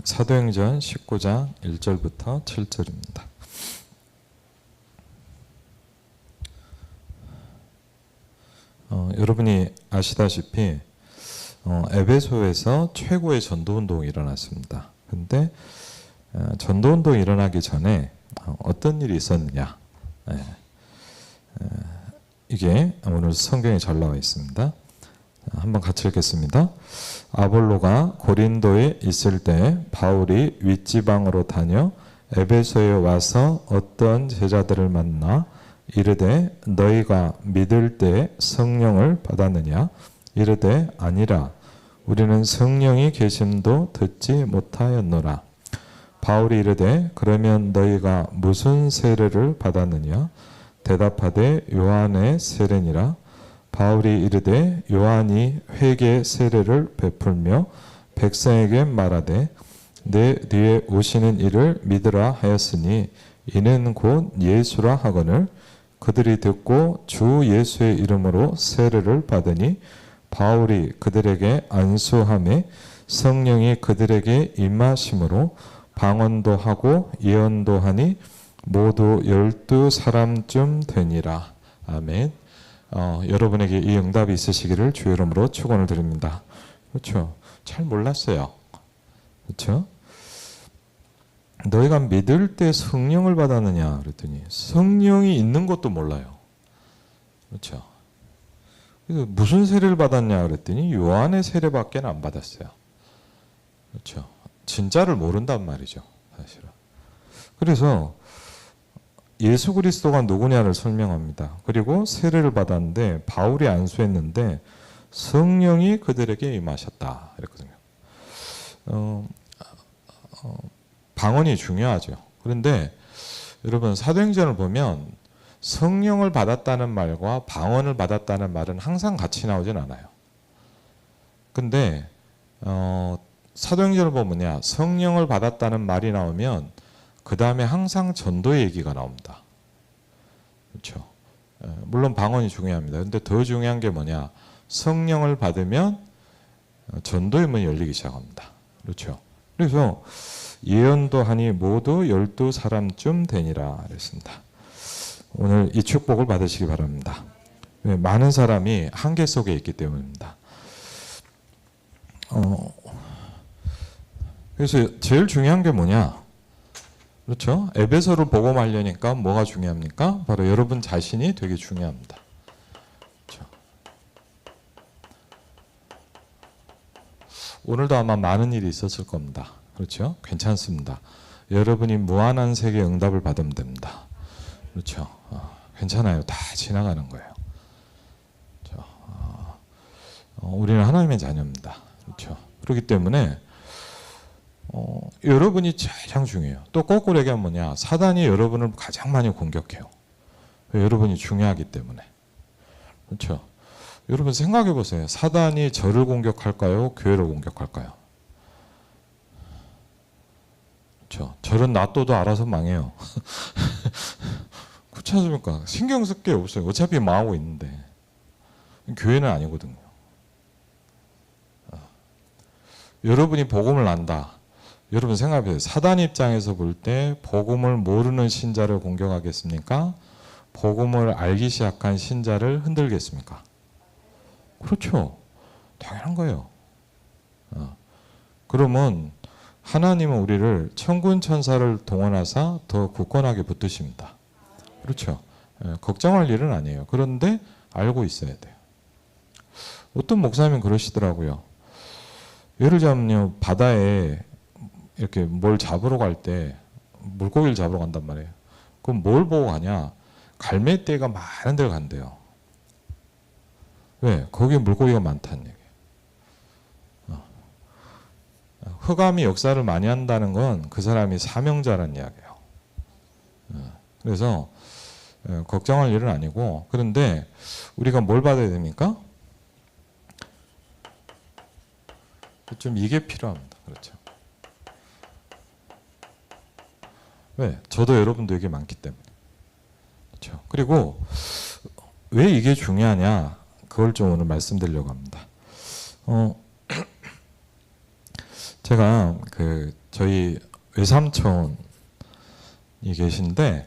사도행전 19장 1절부터 7절입니다. 여러분이 아시다시피 에베소에서 최고의 전도운동이 일어났습니다. 그런데 전도운동이 일어나기 전에 어떤 일이 있었느냐, 이게 오늘 성경에 잘 나와 있습니다. 한번 같이 읽겠습니다. 아볼로가 고린도에 있을 때 바울이 윗지방으로 다녀 에베소에 와서 어떤 제자들을 만나 이르되 너희가 믿을 때 성령을 받았느냐? 이르되 아니라 우리는 성령이 계심도 듣지 못하였노라. 바울이 이르되 그러면 너희가 무슨 세례를 받았느냐? 대답하되 요한의 세례니라. 바울이 이르되 요한이 회개 세례를 베풀며 백성에게 말하되 내 뒤에 오시는 이를 믿으라 하였으니 이는 곧 예수라 하거늘 그들이 듣고 주 예수의 이름으로 세례를 받으니 바울이 그들에게 안수하매 성령이 그들에게 임하심으로 방언도 하고 예언도 하니 모두 12사람쯤 되니라. 아멘. 여러분에게 이 응답이 있으시기를 주의 이름으로 축원을 드립니다. 그렇죠? 잘 몰랐어요. 그렇죠? 너희가 믿을 때 성령을 받았느냐 그랬더니 성령이 있는 것도 몰라요. 그렇죠? 그래서 무슨 세례를 받았냐 그랬더니 요한의 세례밖에 안 받았어요. 그렇죠? 진짜를 모른단 말이죠, 사실은. 그래서 예수 그리스도가 누구냐를 설명합니다. 그리고 세례를 받았는데 바울이 안수했는데 성령이 그들에게 임하셨다 이랬거든요. 방언이 중요하죠. 그런데 여러분 사도행전을 보면 성령을 받았다는 말과 방언을 받았다는 말은 항상 같이 나오진 않아요. 근데 사도행전을 보면요, 성령을 받았다는 말이 나오면 그 다음에 항상 전도의 얘기가 나옵니다. 그렇죠? 물론 방언이 중요합니다. 근데 더 중요한 게 뭐냐? 성령을 받으면 전도의 문이 열리기 시작합니다. 그렇죠? 그래서 예언도 하니 모두 12사람쯤 되니라 그랬습니다. 오늘 이 축복을 받으시기 바랍니다. 많은 사람이 한계 속에 있기 때문입니다. 그래서 제일 중요한 게 뭐냐? 그렇죠? 에베소를 복음하려니까 뭐가 중요합니까? 바로 여러분 자신이 되게 중요합니다. 그렇죠? 오늘도 아마 많은 일이 있었을 겁니다. 그렇죠? 괜찮습니다. 여러분이 무한한 세계의 응답을 받으면 됩니다. 그렇죠? 괜찮아요. 다 지나가는 거예요. 그렇죠? 우리는 하나님의 자녀입니다. 그렇죠? 그렇기 때문에 여러분이 가장 중요해요. 또 거꾸로 얘기하면 뭐냐? 사단이 여러분을 가장 많이 공격해요. 여러분이 중요하기 때문에. 그렇죠? 여러분 생각해 보세요. 사단이 저를 공격할까요? 교회를 공격할까요? 그렇죠? 저런 놔둬도 알아서 망해요. 그렇지 않습니까? 신경 쓸 게 없어요. 어차피 망하고 있는데. 교회는 아니거든요. 여러분이 복음을 안다. 여러분 생각해보세요. 사단 입장에서 볼 때 복음을 모르는 신자를 공격하겠습니까? 복음을 알기 시작한 신자를 흔들겠습니까? 그렇죠. 당연한 거예요. 그러면 하나님은 우리를 천군 천사를 동원하사 더 굳건하게 붙드십니다. 그렇죠. 걱정할 일은 아니에요. 그런데 알고 있어야 돼요. 어떤 목사님은 그러시더라고요. 예를 들자면요, 바다에 이렇게 뭘 잡으러 갈 때 물고기를 잡으러 간단 말이에요. 그럼 뭘 보고 가냐? 갈매떼가 많은 데를 간대요. 왜? 거기에 물고기가 많다는 얘기예요. 흑암이 역사를 많이 한다는 건 그 사람이 사명자라는 이야기예요. 그래서 걱정할 일은 아니고, 그런데 우리가 뭘 받아야 됩니까? 좀 이게 필요합니다. 그렇죠. 왜? 저도 여러분도 이게 많기 때문에. 그렇죠. 그리고 왜 이게 중요하냐? 그걸 좀 오늘 말씀드리려고 합니다. 제가 저희 외삼촌이 계신데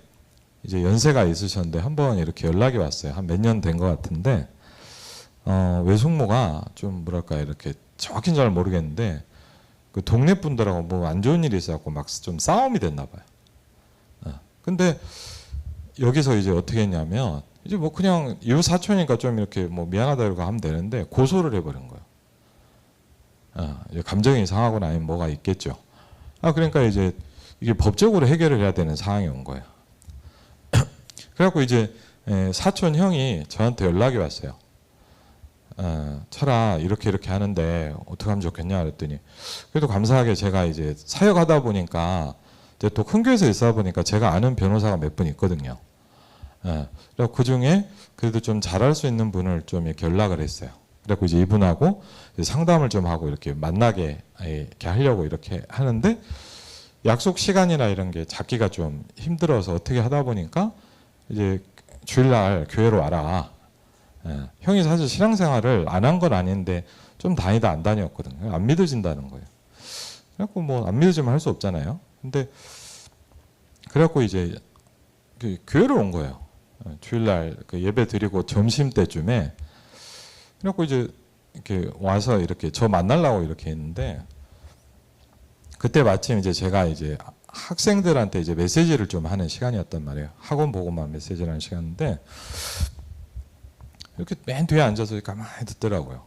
이제 연세가 있으셨는데 한번 이렇게 연락이 왔어요. 한 몇 년 된 것 같은데 외숙모가 좀 뭐랄까 이렇게 정확히는 잘 모르겠는데 그 동네 분들하고 뭐 안 좋은 일이 있어갖고 막 좀 싸움이 됐나 봐요. 근데 여기서 이제 어떻게 했냐면 이제 뭐 그냥 이웃 사촌이니까 좀 이렇게 뭐 미안하다 이러고 하면 되는데 고소를 해버린 거예요. 이제 감정이 상하거나 아니면 뭐가 있겠죠. 그러니까 이제 이게 법적으로 해결을 해야 되는 상황이 온 거예요. 그래갖고 이제 사촌 형이 저한테 연락이 왔어요. 철아 이렇게 하는데 어떻게 하면 좋겠냐 그랬더니 그래도 감사하게 제가 이제 사역하다 보니까 이제 또 큰 교회에서 있어 보니까 제가 아는 변호사가 몇 분 있거든요. 그래서 그 중에 그래도 좀 잘할 수 있는 분을 좀 이렇게 연락을 했어요. 그래서 이제 이분하고 이제 상담을 좀 하고 이렇게 만나게 이렇게 하려고 이렇게 하는데 약속 시간이나 이런 게 잡기가 좀 힘들어서 어떻게 하다 보니까 이제 주일날 교회로 와라. 형이 사실 신앙생활을 안 한 건 아닌데 좀 다니다 안 다녔거든요. 안 믿어진다는 거예요. 그래갖고 뭐 안 믿어지면 할 수 없잖아요. 근데 그래갖고 이제 교회로 온 거예요. 주일날 예배 드리고 점심 때쯤에 그래갖고 이제 이렇게 와서 이렇게 저 만나려고 이렇게 했는데 그때 마침 이제 제가 이제 학생들한테 이제 메시지를 좀 하는 시간이었단 말이에요. 학원 보고만 메시지를 하는 시간인데 이렇게 맨 뒤에 앉아서 가만히 듣더라고요.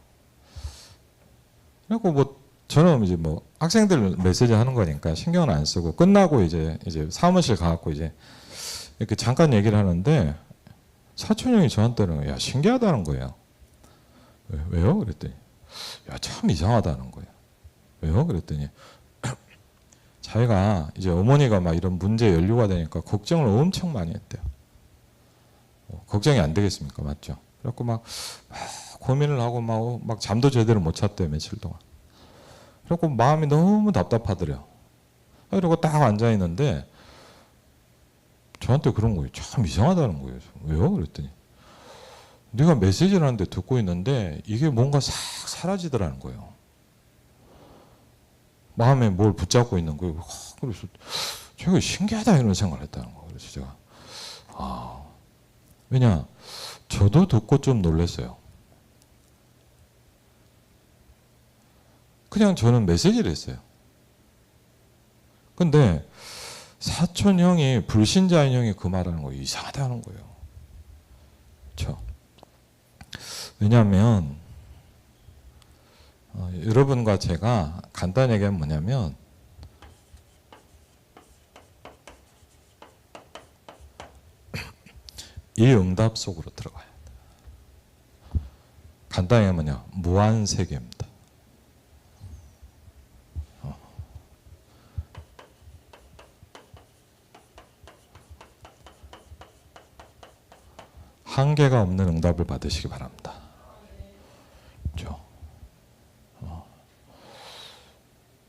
그래갖고 뭐 저는 이제 뭐 학생들 메시지 하는 거니까 신경을 안 쓰고 끝나고 이제 사무실 가갖고 이제 이렇게 잠깐 얘기를 하는데 사촌 형이 저한테는 야 신기하다는 거예요. 왜요? 그랬더니 야 참 이상하다는 거예요. 왜요? 그랬더니 자기가 이제 어머니가 막 이런 문제 연루가 되니까 걱정을 엄청 많이 했대요. 걱정이 안 되겠습니까? 맞죠? 그래갖고 막 고민을 하고 막 잠도 제대로 못 잤대요. 며칠 동안. 그래갖고 마음이 너무 답답하더래요. 그리고 딱 앉아 있는데 저한테 그런 거예요. 참 이상하다는 거예요. 왜요? 그랬더니 네가 메시지를 하는데 듣고 있는데 이게 뭔가 싹 사라지더라는 거예요. 마음에 뭘 붙잡고 있는 거예요. 그래서 제가 신기하다 이런 생각을 했다는 거예요. 그래서 제가 왜냐 저도 듣고 좀 놀랐어요. 그냥 저는 메시지를 했어요. 근데 사촌 형이 불신자인 형이 그 말하는 거 이상하다는 거예요. 그렇죠? 왜냐하면 여러분과 제가 간단히 얘기하면 뭐냐면 이 응답 속으로 들어가야 돼요. 간단히 하면 뭐냐 무한세계입니다. 한계가 없는 응답을 받으시기 바랍니다. 그렇죠?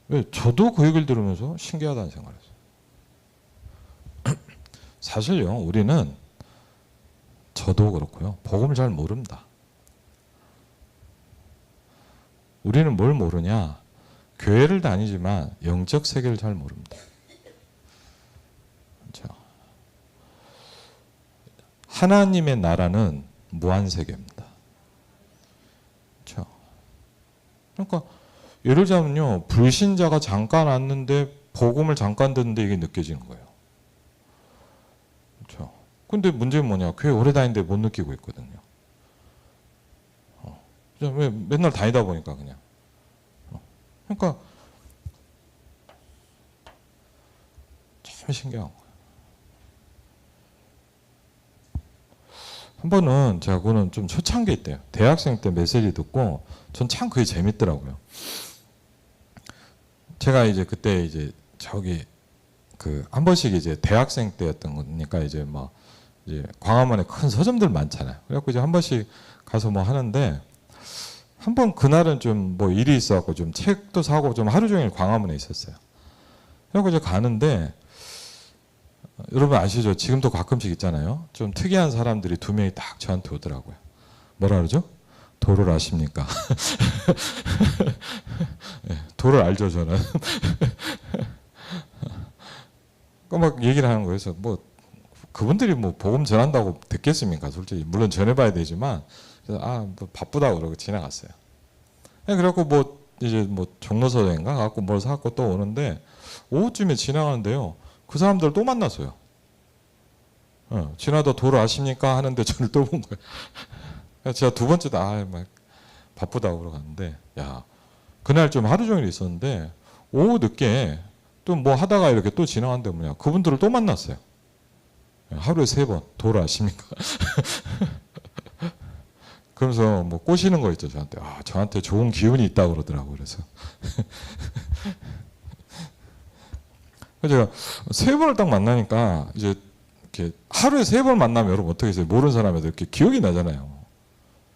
왜 저도 그 얘기를 들으면서 신기하다는 생각을 했어요. 사실요 우리는 저도 그렇고요 복음을 잘 모릅니다. 우리는 뭘 모르냐 교회를 다니지만 영적 세계를 잘 모릅니다. 그렇죠? 하나님의 나라는 무한세계입니다. 그렇죠? 그러니까 예를 들자면요 불신자가 잠깐 왔는데 복음을 잠깐 듣는데 이게 느껴지는 거예요. 그렇죠? 근데 문제는 뭐냐 교회 오래 다니는데 못 느끼고 있거든요. 왜 맨날 다니다 보니까 그냥 그러니까 참 신기한 거예요. 한 번은 제가 그거는 좀 초창기에 있대요. 대학생 때 메시지 듣고 전 참 그게 재밌더라고요. 제가 이제 그때 이제 저기 한 번씩 이제 대학생 때였던 거니까 이제 광화문에 큰 서점들 많잖아요. 그래갖고 이제 한 번씩 가서 뭐 하는데 한 번 그날은 좀 뭐 일이 있어갖고 좀 책도 사고 좀 하루 종일 광화문에 있었어요. 그래갖고 이제 가는데 여러분 아시죠? 지금도 가끔씩 있잖아요. 좀 특이한 사람들이 두 명이 딱 저한테 오더라고요. 뭐라 그러죠? 도를 아십니까? 네, 도를 알죠, 저는. 막 얘기를 하는 거예요. 그래서 뭐 그분들이 뭐 복음 전한다고 듣겠습니까? 솔직히 물론 전해봐야 되지만 그래서 뭐 바쁘다 그러고 지나갔어요. 그래갖고 뭐 이제 뭐 종로서점인가 갖고 뭘 사갖고 또 오는데 오후쯤에 지나가는데요. 그 사람들 또 만났어요. 지나다 도를 아십니까? 하는데 저를 또 본 거예요. 제가 두 번째도 막 바쁘다고 그러고 갔는데 야 그날 좀 하루 종일 있었는데 오후 늦게 또 뭐 하다가 이렇게 또 지나갔는데 뭐냐 그분들을 또 만났어요. 하루에 3번 도를 아십니까? 그러면서 뭐 꼬시는 거 있죠 저한테. 저한테 좋은 기운이 있다고 그러더라고. 그래서 제가 3번을 딱 만나니까 이제 이렇게 하루에 3번 만나면 여러분 어떻게 해요? 모르는 사람에도 이렇게 기억이 나잖아요.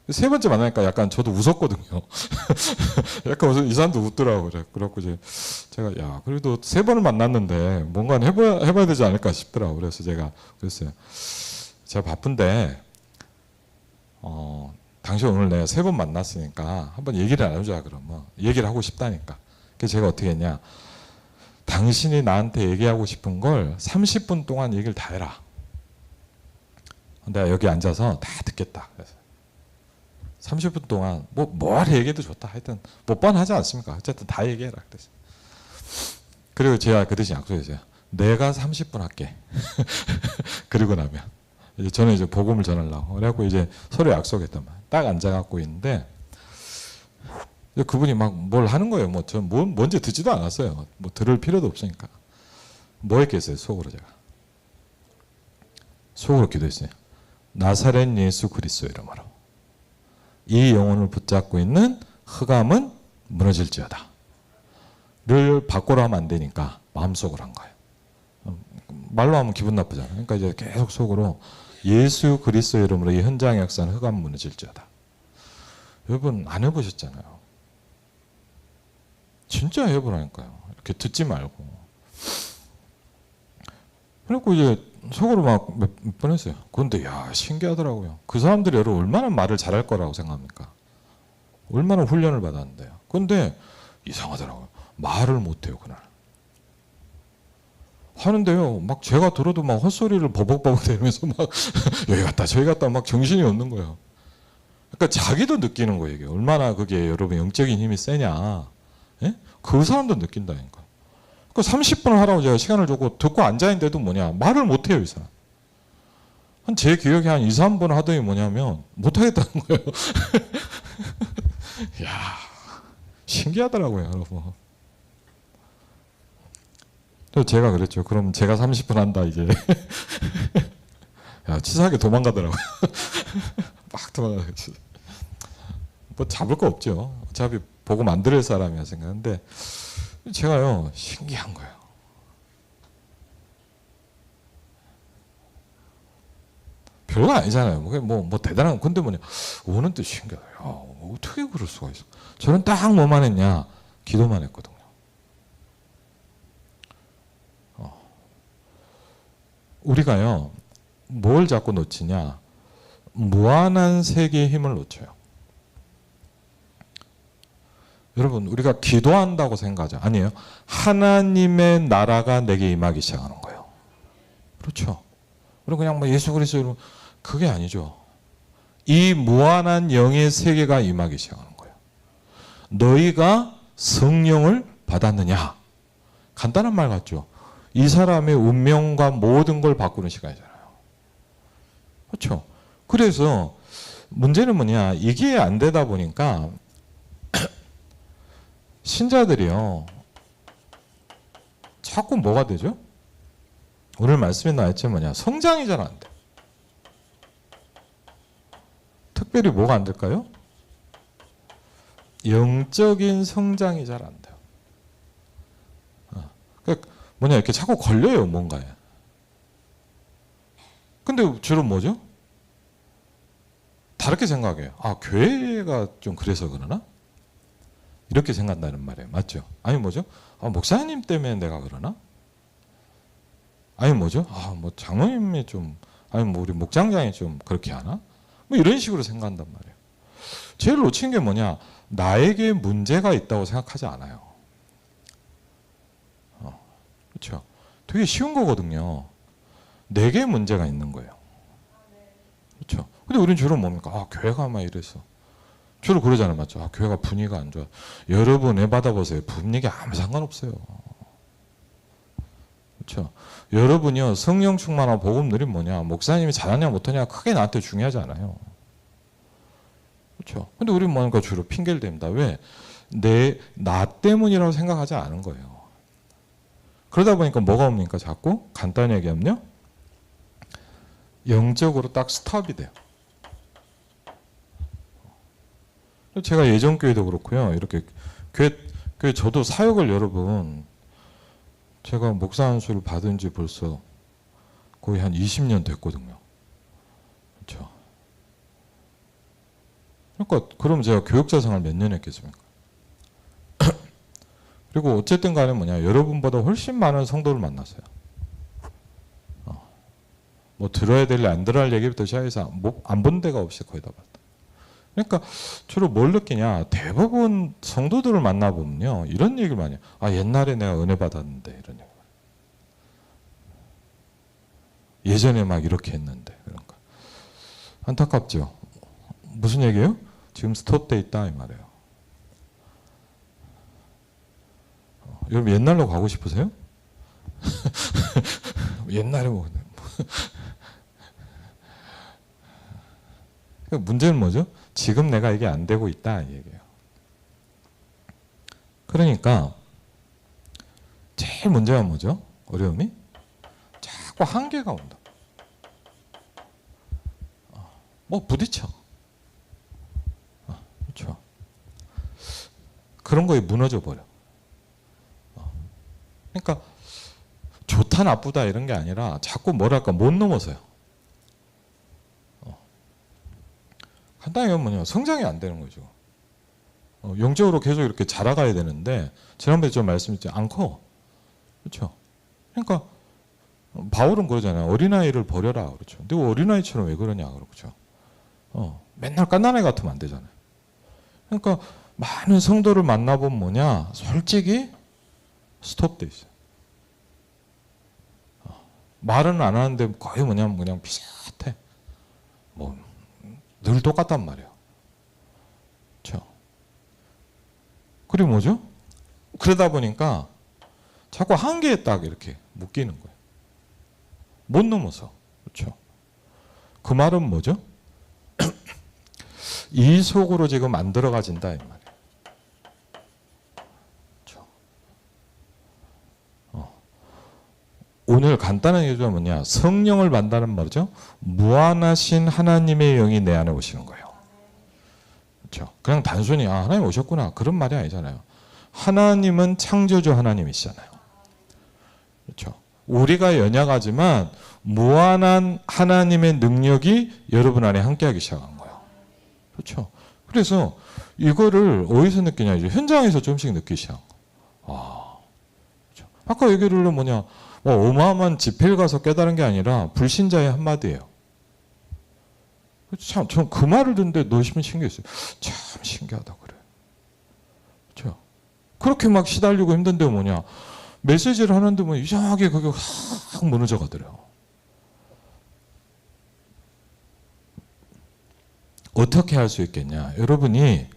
3번째 만나니까 약간 저도 웃었거든요. 약간 이 사람도 웃더라고요. 그래갖고 이제 제가 야 그래도 3번을 만났는데 뭔가 해봐야 되지 않을까 싶더라고요. 그래서 제가 그랬어요. 제가 바쁜데 당신 오늘 내가 3번 만났으니까 한번 얘기를 나누자 그러면 얘기를 하고 싶다니까. 그래서 제가 어떻게 했냐. 당신이 나한테 얘기하고 싶은 걸 30분 동안 얘기를 다 해라. 내가 여기 앉아서 다 듣겠다. 그래서 30분 동안 뭘 얘기해도 좋다. 하여튼 뭐 뻔하지 않습니까? 어쨌든 다 얘기해라. 그래서 그리고 제가 그 대신 약속했어요. 내가 30분 할게. 그리고 나면 이제 저는 이제 복음을 전하려고 그래갖고 이제 서로 약속했단 말이에요. 딱 앉아갖고 있는데 그분이 막 뭘 하는 거예요. 뭐 전 뭔지 듣지도 않았어요. 뭐 들을 필요도 없으니까. 뭐 했겠어요? 속으로 제가 속으로 기도했어요. 나사렛 예수 그리스도 이름으로 이 영혼을 붙잡고 있는 흑암은 무너질지어다. 를 밖으로 하면 안 되니까 마음속으로 한 거예요. 말로 하면 기분 나쁘잖아요. 그러니까 이제 계속 속으로 예수 그리스도 이름으로 이 현장의 역사는 흑암 무너질지어다. 여러분 안 해보셨잖아요. 진짜 해보라니까요. 이렇게 듣지 말고. 그래갖고 이제 속으로 막 몇 번 했어요. 그런데 야 신기하더라고요. 그 사람들이 여러분 얼마나 말을 잘할 거라고 생각합니까? 얼마나 훈련을 받았는데요. 그런데 이상하더라고요. 말을 못해요 그날. 하는데요. 막 제가 들어도 막 헛소리를 버벅버벅 대면서 막 여기 갔다 저기 갔다 막 정신이 없는 거예요. 그러니까 자기도 느끼는 거예요. 이게 얼마나 그게 여러분 영적인 힘이 세냐. 예? 그 사람도 느낀다니까. 그 30분을 하라고 제가 시간을 줬고 듣고 앉아있는데도 뭐냐 말을 못해요 이 사람. 제 기억에 한 2, 3분 하더니 뭐냐면 못하겠다는 거예요. 이야 신기하더라고요 여러분. 그래서 제가 그랬죠. 그럼 제가 30분 한다 이제. 야 치사하게 도망가더라고요. 막 도망가요. 뭐 잡을 거 없죠. 어차피 보고 만들 사람이야 생각하는데 제가요 신기한 거예요. 별거 아니잖아요. 뭐 대단한 건데 뭐냐. 오는 뜻 신기해요. 야, 어떻게 그럴 수가 있어. 저는 딱 뭐만 했냐. 기도만 했거든요. 우리가요. 뭘 자꾸 놓치냐. 무한한 세계의 힘을 놓쳐요. 여러분 우리가 기도한다고 생각하죠. 아니에요. 하나님의 나라가 내게 임하기 시작하는 거예요. 그렇죠. 그리고 그냥 뭐 예수 그리스도 그게 아니죠. 이 무한한 영의 세계가 임하기 시작하는 거예요. 너희가 성령을 받았느냐. 간단한 말 같죠. 이 사람의 운명과 모든 걸 바꾸는 시간이잖아요. 그렇죠. 그래서 문제는 뭐냐. 이게 안 되다 보니까 신자들이요. 자꾸 뭐가 되죠? 오늘 말씀에 나왔지만 뭐냐. 성장이 잘 안 돼. 특별히 뭐가 안 될까요? 영적인 성장이 잘 안 돼요. 그러니까 뭐냐 이렇게 자꾸 걸려요 뭔가에. 근데 주로 뭐죠? 다르게 생각해요. 교회가 좀 그래서 그러나? 이렇게 생각한다는 말이에요. 맞죠? 아니 뭐죠? 목사님 때문에 내가 그러나? 아니 뭐죠? 뭐 장로님이 좀 아니 뭐 우리 목장장이 좀 그렇게 하나? 뭐 이런 식으로 생각한단 말이에요. 제일 놓친 게 뭐냐? 나에게 문제가 있다고 생각하지 않아요. 그렇죠? 되게 쉬운 거거든요. 내게 문제가 있는 거예요. 그렇죠? 근데 우리는 주로 뭡니까? 아, 교회가 막 이래서. 주로 그러잖아요. 맞죠? 아, 교회가 분위기가 안 좋아. 여러분 애 받아보세요. 분위기 아무 상관없어요. 그렇죠? 여러분이요, 성령 충만하고 복음 누린 뭐냐? 목사님이 잘하냐 못하냐 크게 나한테 중요하지 않아요. 그렇죠? 근데 우리는 뭐니까 주로 핑계를 댑니다. 왜? 나 때문이라고 생각하지 않은 거예요. 그러다 보니까 뭐가 옵니까? 자꾸 간단히 얘기하면요, 영적으로 딱 스탑이 돼요. 제가 예전 교회도 그렇고요. 이렇게 교회 저도 사역을 여러분, 제가 목사 안수를 받은 지 벌써 거의 한 20년 됐거든요. 그렇죠? 그러니까 그럼 제가 교육자 생활 몇 년 했겠습니까? 그리고 어쨌든 간에 뭐냐, 여러분보다 훨씬 많은 성도를 만났어요. 뭐 들어야 될 일, 안 들어야 할 얘기부터 시작해서 안 본 데가 없이 거의 다 봤다. 그러니까 주로 뭘 느끼냐, 대부분 성도들을 만나보면요, 이런 얘기를 많이 해요. 아, 옛날에 내가 은혜 받았는데, 이런 얘기. 예전에 막 이렇게 했는데. 그러니까 안타깝죠. 무슨 얘기예요? 지금 스톱돼 있다 이 말이에요. 여러분 옛날로 가고 싶으세요? 옛날에 뭐 문제는 뭐죠? 지금 내가 이게 안 되고 있다 이 얘기예요. 그러니까 제일 문제가 뭐죠? 어려움이? 자꾸 한계가 온다. 뭐 부딪혀. 그렇죠. 그런 거에 무너져 버려. 그러니까 좋다 나쁘다 이런 게 아니라 자꾸 뭐랄까 못 넘어서요. 간단히 하면 뭐냐, 성장이 안 되는 거죠. 영적으로 계속 이렇게 자라가야 되는데 지난번에 좀 말씀드렸죠, 안 커. 그렇죠. 그러니까 바울은 그러잖아요. 어린아이를 버려라. 그렇죠. 근데 어린아이처럼 왜 그러냐. 그렇죠. 맨날 갓난아이 같으면 안 되잖아요. 그러니까 많은 성도를 만나보면 뭐냐, 솔직히 스톱돼 있어요. 말은 안 하는데 거의 뭐냐면 그냥 비슷해. 뭐 늘 똑같단 말이에요. 그렇죠. 그리고 뭐죠? 그러다 보니까 자꾸 한계에 딱 이렇게 묶이는 거예요. 못 넘어서. 그렇죠. 그 말은 뭐죠? 이 속으로 지금 안 들어가진다 이 말이에요. 그렇죠. 오늘 간단하게 얘기하면 뭐냐, 성령을 만나는 말이죠. 무한하신 하나님의 영이 내 안에 오시는 거예요. 그렇죠. 그냥 단순히 아, 하나님 오셨구나 그런 말이 아니잖아요. 하나님은 창조주 하나님이시잖아요. 그렇죠. 우리가 연약하지만 무한한 하나님의 능력이 여러분 안에 함께하기 시작한 거예요. 그렇죠. 그래서 이거를 어디서 느끼냐, 이제 현장에서 조금씩 느끼기 시작한 거예요. 그렇죠. 아까 얘기를 뭐냐, 어마어마한 집회를 가서 깨달은 게 아니라 불신자의 한마디예요. 참, 전 그 말을 듣는데 너무 신기했어요. 참 신기하다 그래. 그렇죠. 그렇게 막 시달리고 힘든데 뭐냐, 메시지를 하는데 뭐 이상하게 그게 확 무너져 가더래요. 어떻게 할 수 있겠냐? 여러분이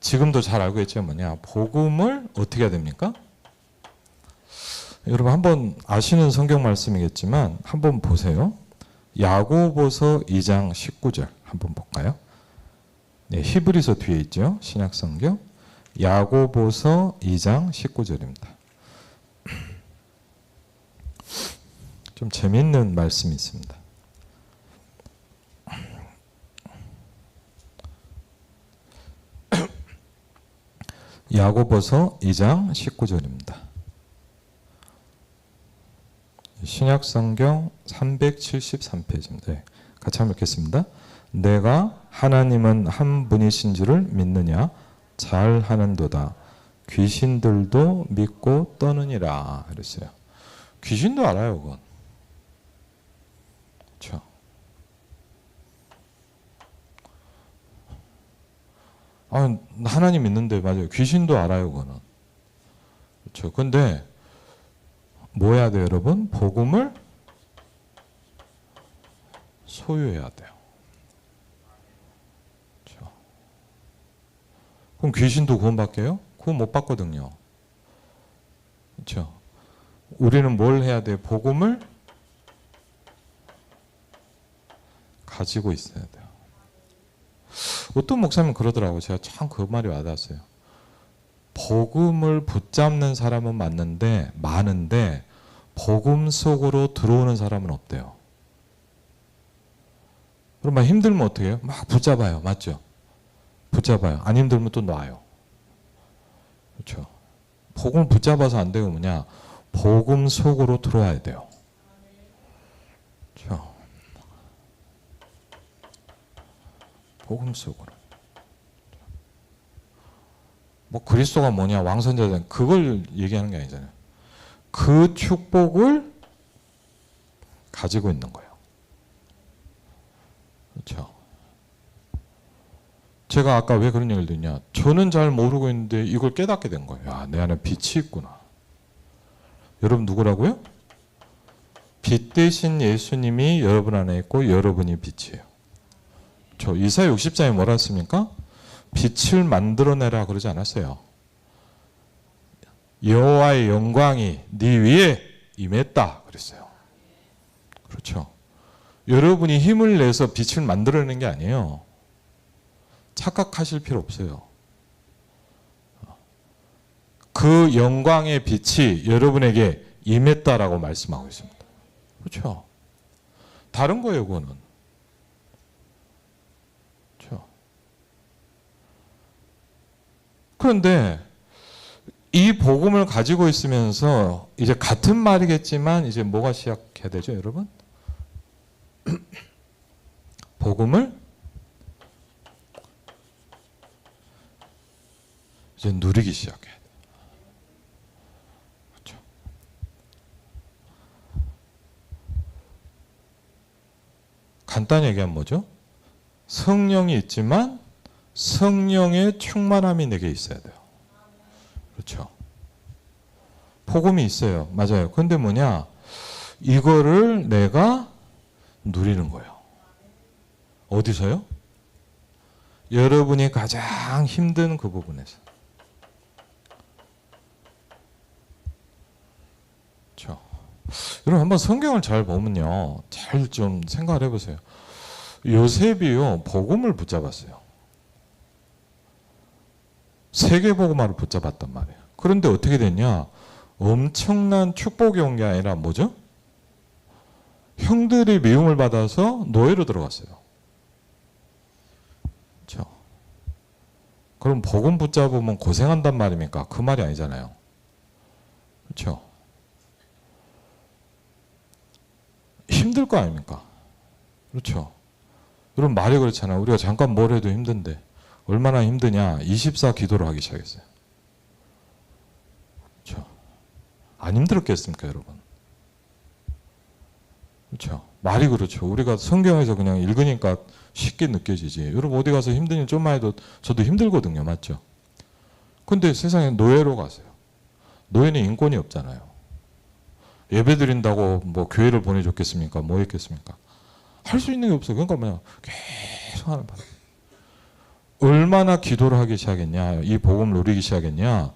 지금도 잘 알고 있지만 뭐냐, 복음을 어떻게 해야 됩니까? 여러분 한번 아시는 성경 말씀이겠지만 한번 보세요. 야고보서 2장 19절 한번 볼까요? 네, 히브리서 뒤에 있죠. 신약 성경. 야고보서 2장 19절입니다. 좀 재미있는 말씀이 있습니다. 야고보서 2장 19절입니다. 신약 성경 373페이지입니다. 네, 같이 한번 읽겠습니다. 내가 하나님은 한 분이신 줄을 믿느냐? 잘하는도다. 귀신들도 믿고 떠느니라. 그랬어요. 귀신도 알아요, 그건. 그렇죠. 아, 하나님 믿는데 맞아요. 귀신도 알아요, 그거는. 그렇죠. 근데 뭐 해야 돼요, 여러분? 복음을 소유해야 돼요. 그렇죠. 그럼 귀신도 구원받게요? 구원 못 받거든요. 그렇죠. 우리는 뭘 해야 돼요? 복음을 가지고 있어야 돼요. 어떤 목사님 그러더라고요. 제가 참 그 말이 와닿았어요. 복음을 붙잡는 사람은 많은데 복음 속으로 들어오는 사람은 없대요. 그럼 막 힘들면 어떻게 해요? 막 붙잡아요. 맞죠? 붙잡아요. 안 힘들면 또 놔요. 그렇죠. 복음을 붙잡아서 안 되고 뭐냐? 복음 속으로 들어와야 돼요. 그렇죠. 복음 속으로. 뭐 그리스도가 뭐냐? 왕선자다. 그걸 얘기하는 게 아니잖아요. 그 축복을 가지고 있는 거예요. 그렇죠. 제가 아까 왜 그런 얘기를 드렸냐? 저는 잘 모르고 있는데 이걸 깨닫게 된 거예요. 야, 내 안에 빛이 있구나. 여러분 누구라고요? 빛 대신 예수님이 여러분 안에 있고 여러분이 빛이에요. 저 이사야 60장에 뭐라 했습니까? 빛을 만들어내라 그러지 않았어요. 여호와의 영광이 네 위에 임했다 그랬어요. 그렇죠. 여러분이 힘을 내서 빛을 만들어내는 게 아니에요. 착각하실 필요 없어요. 그 영광의 빛이 여러분에게 임했다라고 말씀하고 있습니다. 그렇죠. 다른 거예요, 그거는. 그렇죠. 그런데 이 복음을 가지고 있으면서 이제 같은 말이겠지만 이제 뭐가 시작해야 되죠, 여러분? 복음을 이제 누리기 시작해야 돼요. 그렇죠. 간단히 얘기하면 뭐죠? 성령이 있지만 성령의 충만함이 내게 있어야 돼요. 그렇죠. 복음이 있어요. 맞아요. 근데 뭐냐? 이거를 내가 누리는 거예요. 어디서요? 여러분이 가장 힘든 그 부분에서. 그렇죠. 여러분 한번 성경을 잘 보면요. 잘 좀 생각을 해보세요. 요셉이요. 복음을 붙잡았어요. 세계복음화를 붙잡았단 말이에요. 그런데 어떻게 됐냐? 엄청난 축복이 온 게 아니라 뭐죠? 형들이 미움을 받아서 노예로 들어갔어요. 그렇죠? 그럼 복음 붙잡으면 고생한단 말입니까? 그 말이 아니잖아요. 그렇죠? 힘들 거 아닙니까? 그렇죠? 여러분 말이 그렇잖아요. 우리가 잠깐 뭘 해도 힘든데 얼마나 힘드냐? 24 기도를 하기 시작했어요. 그렇죠? 안 힘들었겠습니까, 여러분? 그렇죠? 말이 그렇죠. 우리가 성경에서 그냥 읽으니까 쉽게 느껴지지. 여러분 어디 가서 힘든 일 좀만 해도 저도 힘들거든요. 맞죠? 근데 세상에 노예로 가세요. 노예는 인권이 없잖아요. 예배 드린다고 뭐 교회를 보내줬겠습니까? 뭐 했겠습니까? 할 수 있는 게 없어요. 그러니까 뭐냐? 계속 하는 바람. 얼마나 기도를 하기 시작했냐? 이 복음을 누리기 시작했냐?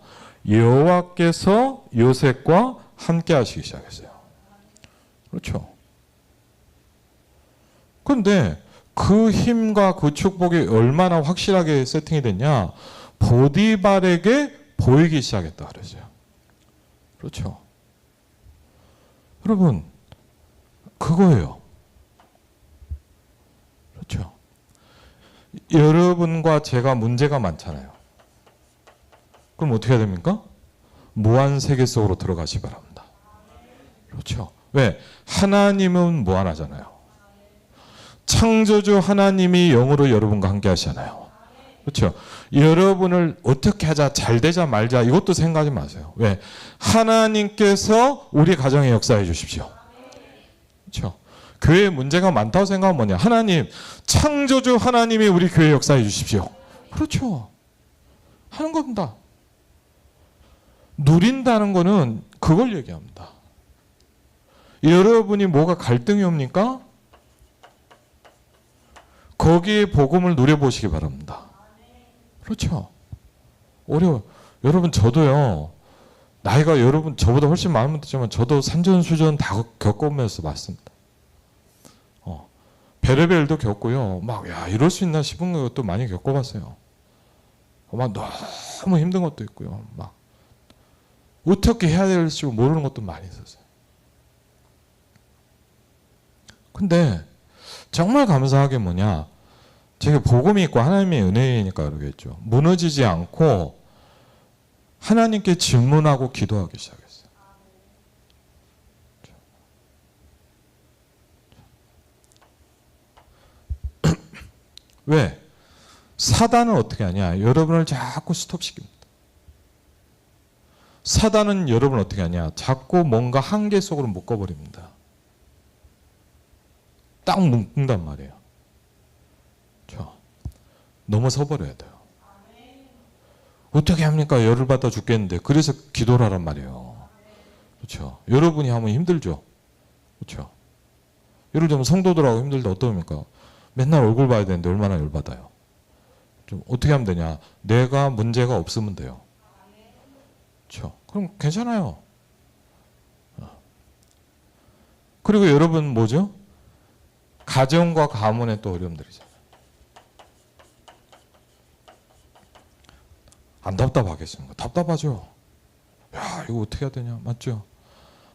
여호와께서 요셉과 함께 하시기 시작했어요. 그렇죠? 그런데 그 힘과 그 축복이 얼마나 확실하게 세팅이 됐냐? 보디발에게 보이기 시작했다 그러죠. 그렇죠? 여러분 그거예요. 그렇죠? 여러분과 제가 문제가 많잖아요. 그럼 어떻게 해야 됩니까? 무한 세계 속으로 들어가시 바랍니다. 그렇죠? 왜? 하나님은 무한하잖아요. 창조주 하나님이 영으로 여러분과 함께 하시잖아요. 그렇죠? 여러분을 어떻게 하자, 잘 되자 말자 이것도 생각하지 마세요. 왜? 하나님께서 우리 가정에 역사해 주십시오. 그렇죠? 교회에 문제가 많다고 생각하면 뭐냐? 하나님, 창조주 하나님이 우리 교회에 역사해 주십시오. 그렇죠? 하는 겁니다. 누린다는 거는 그걸 얘기합니다. 여러분이 뭐가 갈등이 옵니까? 거기에 복음을 누려보시기 바랍니다. 그렇죠. 어려워요. 여러분 저도요. 나이가 여러분 저보다 훨씬 많으면 되지만 저도 산전수전 다 겪어오면서 맞습니다. 베레벨도 겪고요. 막 야 이럴 수 있나 싶은 것도 많이 겪어봤어요. 막 너무 힘든 것도 있고요. 막 어떻게 해야 될지 모르는 것도 많이 있었어요. 근데 정말 감사하게 뭐냐, 제가 복음이 있고 하나님의 은혜니까 그러겠죠. 무너지지 않고 하나님께 질문하고 기도하기 시작했어요. 왜? 사단은 어떻게 하냐? 여러분을 자꾸 스톱시킵니다. 사단은 여러분을 어떻게 하냐? 자꾸 뭔가 한계 속으로 묶어버립니다. 딱 묶는단 말이에요. 넘어서 버려야 돼요. 어떻게 합니까? 열을 받아 죽겠는데. 그래서 기도를 하란 말이에요. 그렇죠. 여러분이 하면 힘들죠. 그렇죠. 예를 들면 성도들하고 힘들다 어떡합니까? 맨날 얼굴 봐야 되는데 얼마나 열받아요. 좀 어떻게 하면 되냐? 내가 문제가 없으면 돼요. 그렇죠. 그럼 괜찮아요. 그리고 여러분 뭐죠? 가정과 가문에 또 어려움들이잖아요. 안 답답하겠습니까? 답답하죠. 야 이거 어떻게 해야 되냐? 맞죠?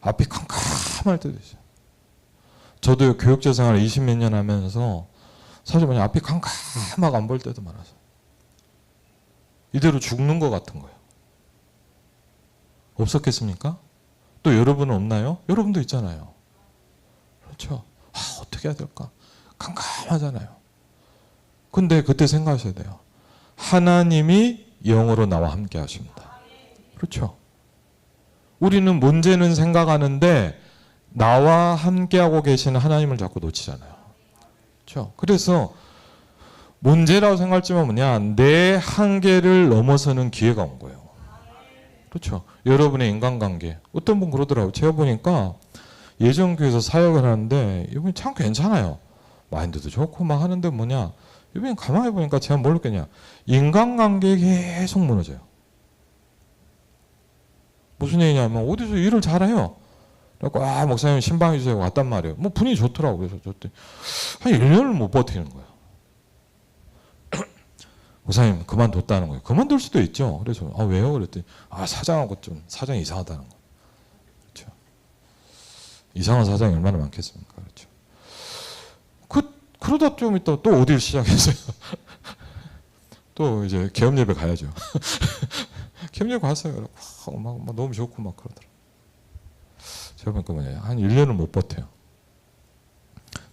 앞이 캄캄할 때도 있어요. 저도 교육자 생활 20몇 년 하면서 사실 뭐냐 앞이 캄캄하고 안 보일 때도 많아서 이대로 죽는 것 같은 거예요. 없었겠습니까? 또 여러분은 없나요? 여러분도 있잖아요. 그렇죠. 어떻게 해야 될까? 캄캄하잖아요. 근데 그때 생각하셔야 돼요. 하나님이 영으로 나와 함께 하십니다. 그렇죠. 우리는 문제는 생각하는데 나와 함께하고 계시는 하나님을 자꾸 놓치잖아요. 그렇죠. 그래서 문제라고 생각할지만 뭐냐, 내 한계를 넘어서는 기회가 온 거예요. 그렇죠. 여러분의 인간관계. 어떤 분 그러더라고요. 제가 보니까 예전교회에서 사역을 하는데 이분이 참 괜찮아요. 마인드도 좋고 막 하는데 뭐냐, 이분이 가만히 보니까 제가 뭘 느꼈냐, 인간관계에 계속 무너져요. 무슨 얘기냐면 어디서 일을 잘해요. 그래서 목사님 신방해 주세요 왔단 말이에요. 뭐 분위기 좋더라고. 그래서 저때 한 1년을 못 버티는 거예요. 목사님 그만뒀다는 거예요. 그만둘 수도 있죠. 그래서 왜요? 그랬더니 사장하고 좀 사정이 이상하다는 거예요. 그렇죠. 이상한 사장이 얼마나 많겠습니까? 그렇죠. 그러다 좀 있다 또 어딜 시작했어요. 또 이제 개업 예배 가야죠. 개업 예배 갔어요. 막 너무 좋고 막 그러더라고요. 제가 보니까 뭐냐, 한 1년을 못 버텨요.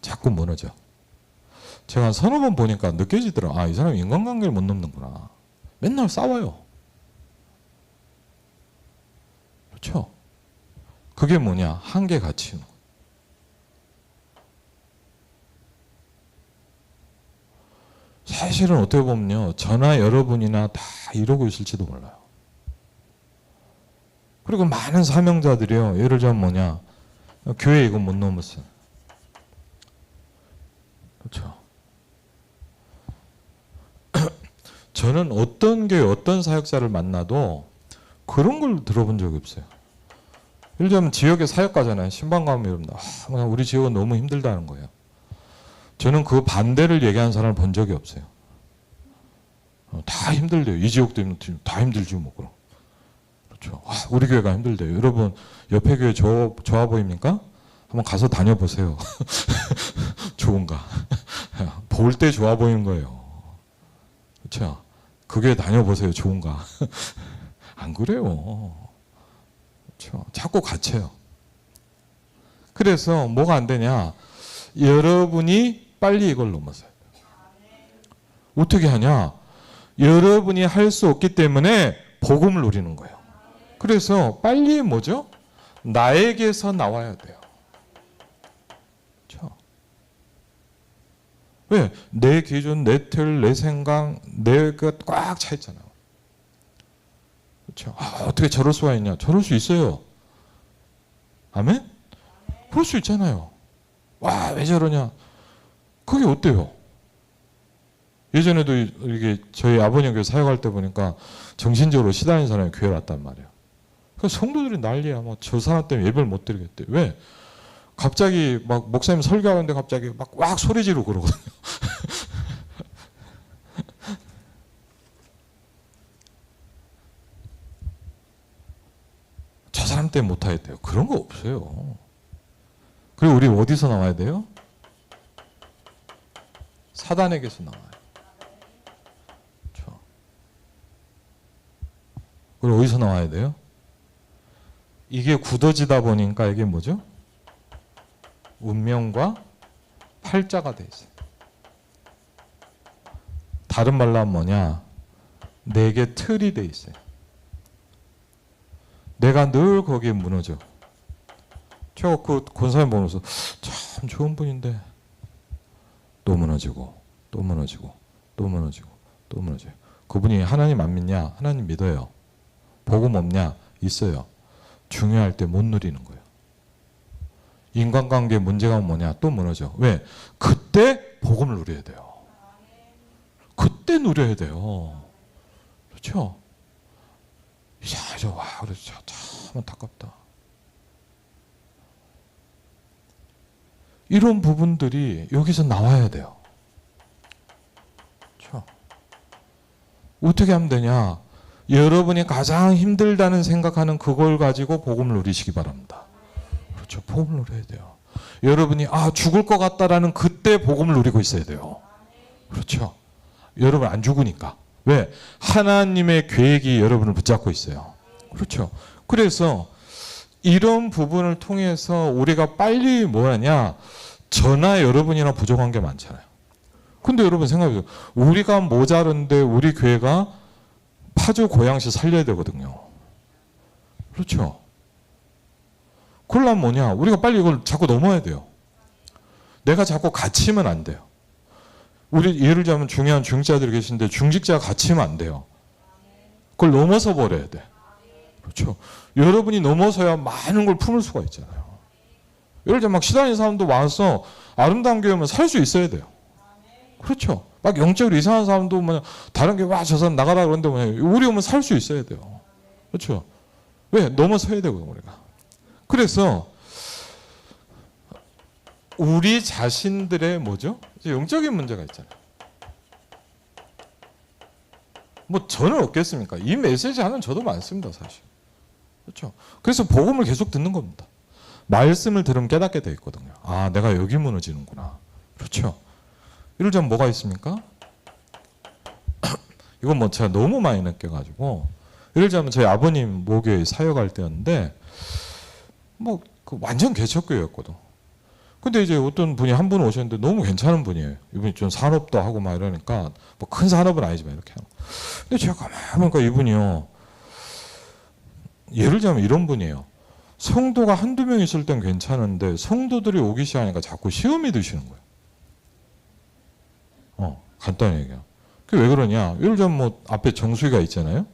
자꾸 무너져. 제가 한 서너 번 보니까 느껴지더라고요. 이 사람이 인간관계를 못 넘는구나. 맨날 싸워요. 그렇죠? 그게 뭐냐? 한계 갇히는 거예요. 사실은 어떻게 보면요, 저나 여러분이나 다 이러고 있을지도 몰라요. 그리고 많은 사명자들이요, 예를 들면 뭐냐, 교회 이거 못 넘었어요. 그렇죠. 저는 어떤 교회, 어떤 사역자를 만나도 그런 걸 들어본 적이 없어요. 예를 들면 지역에 사역 가잖아요. 신방 가면 여러분들, 우리 지역은 너무 힘들다는 거예요. 저는 그 반대를 얘기하는 사람을 본 적이 없어요. 다 힘들대요. 이 지역도 다 힘들지 뭐 그럼. 그렇죠. 우리 교회가 힘들대요. 여러분 옆에 교회 좋아 보입니까? 한번 가서 다녀보세요. 좋은가? 볼 때 좋아 보이는 거예요. 그렇죠. 그 교회 다녀보세요. 좋은가? 안 그래요. 그렇죠. 자꾸 갇혀요. 그래서 뭐가 안 되냐? 여러분이 빨리 이걸 넘어서요. 어떻게 하냐? 여러분이 할 수 없기 때문에 복음을 누리는 거예요. 그래서 빨리 뭐죠? 나에게서 나와야 돼요. 그렇죠? 왜? 내 기준, 내 틀, 내 생각, 내가 꽉 차 있잖아요. 그렇죠? 아, 어떻게 저럴 수가 있냐? 저럴 수 있어요. 아멘? 그럴 수 있잖아요. 와, 왜 저러냐? 그게 어때요? 예전에도 이게 저희 아버님 교회 사역할 때 보니까 정신적으로 시달린 사람이 교회 왔단 말이에요. 그 성도들이 난리야. 뭐 저 사람 때문에 예배를 못 드리겠대. 왜? 갑자기 막 목사님 설교하는데 갑자기 막 왁 소리 지르고 그러거든요. 저 사람 때문에 못 하겠대요. 그런 거 없어요. 그리고 우리 어디서 나와야 돼요? 사단에게서 나와요. 그렇죠? 그리고 어디서 나와야 돼요? 이게 굳어지다 보니까 이게 뭐죠? 운명과 팔자가 돼 있어요. 다른 말로 하면 뭐냐? 내게 틀이 돼 있어요. 내가 늘 거기에 무너져. 제가 그 권사님 보면서 참 좋은 분인데 또 무너지고 또 무너지고 또 무너지고 또 무너져요. 그분이 하나님 안 믿냐? 하나님 믿어요. 복음 없냐? 있어요. 중요할 때 못 누리는 거예요. 인간관계에 문제가 뭐냐? 또 무너져. 왜? 그때 복음을 누려야 돼요. 그때 누려야 돼요. 그렇죠? 와, 그래서 참 안타깝다. 이런 부분들이 여기서 나와야 돼요. 그렇죠? 어떻게 하면 되냐? 여러분이 가장 힘들다는 생각하는 그걸 가지고 복음을 누리시기 바랍니다. 그렇죠? 복음을 누려야 돼요. 여러분이 죽을 것 같다라는 그때 복음을 누리고 있어야 돼요. 그렇죠? 여러분 안 죽으니까. 왜? 하나님의 계획이 여러분을 붙잡고 있어요. 그렇죠? 그래서 이런 부분을 통해서 우리가 빨리 뭐하냐? 저나 여러분이나 부족한 게 많잖아요. 근데 여러분 생각해보세요. 우리가 모자른데 우리 교회가 파주 고양시 살려야 되거든요. 그렇죠? 그러려면 뭐냐? 우리가 빨리 이걸 자꾸 넘어야 돼요. 내가 자꾸 갇히면 안 돼요. 우리 예를 들자면 중요한 중직자들이 계신데 중직자가 갇히면 안 돼요. 그걸 넘어서 버려야 돼. 그렇죠? 여러분이 넘어서야 많은 걸 품을 수가 있잖아요. 예를 들면 막 시달리는 사람도 와서 아름다운 교회면 살 수 있어야 돼요. 그렇죠? 막 영적으로 이상한 사람도 뭐냐 다른 게 와 저 사람 나가라 그러는데 뭐냐 우리 오면 살 수 있어야 돼요. 그렇죠? 왜? 넘어서야 되거든요 우리가. 그래서 우리 자신들의 뭐죠? 영적인 문제가 있잖아요. 뭐 저는 없겠습니까? 이 메시지 하는 저도 많습니다 사실. 그렇죠? 그래서 복음을 계속 듣는 겁니다. 말씀을 들으면 깨닫게 돼 있거든요. 아, 내가 여기 무너지는구나. 그렇죠? 예를 들면 뭐가 있습니까? 이건 뭐 제가 너무 많이 느껴가지고 예를 들면 저희 아버님 모교에 사역할 때였는데 뭐 그 완전 개척교회였거든. 근데 이제 어떤 분이 한 분 오셨는데 너무 괜찮은 분이에요. 이분이 좀 산업도 하고 막 이러니까 뭐 큰 산업은 아니지만 이렇게 하는. 근데 제가 가만히 보니까 이분이요. 예를 들면 이런 분이에요. 성도가 한두 명 있을 땐 괜찮은데 성도들이 오기 시작하니까 자꾸 시험이 드시는 거예요. 간단히 얘기해요. 그게 왜 그러냐? 예를 들면 뭐 앞에 정수기가 있잖아요.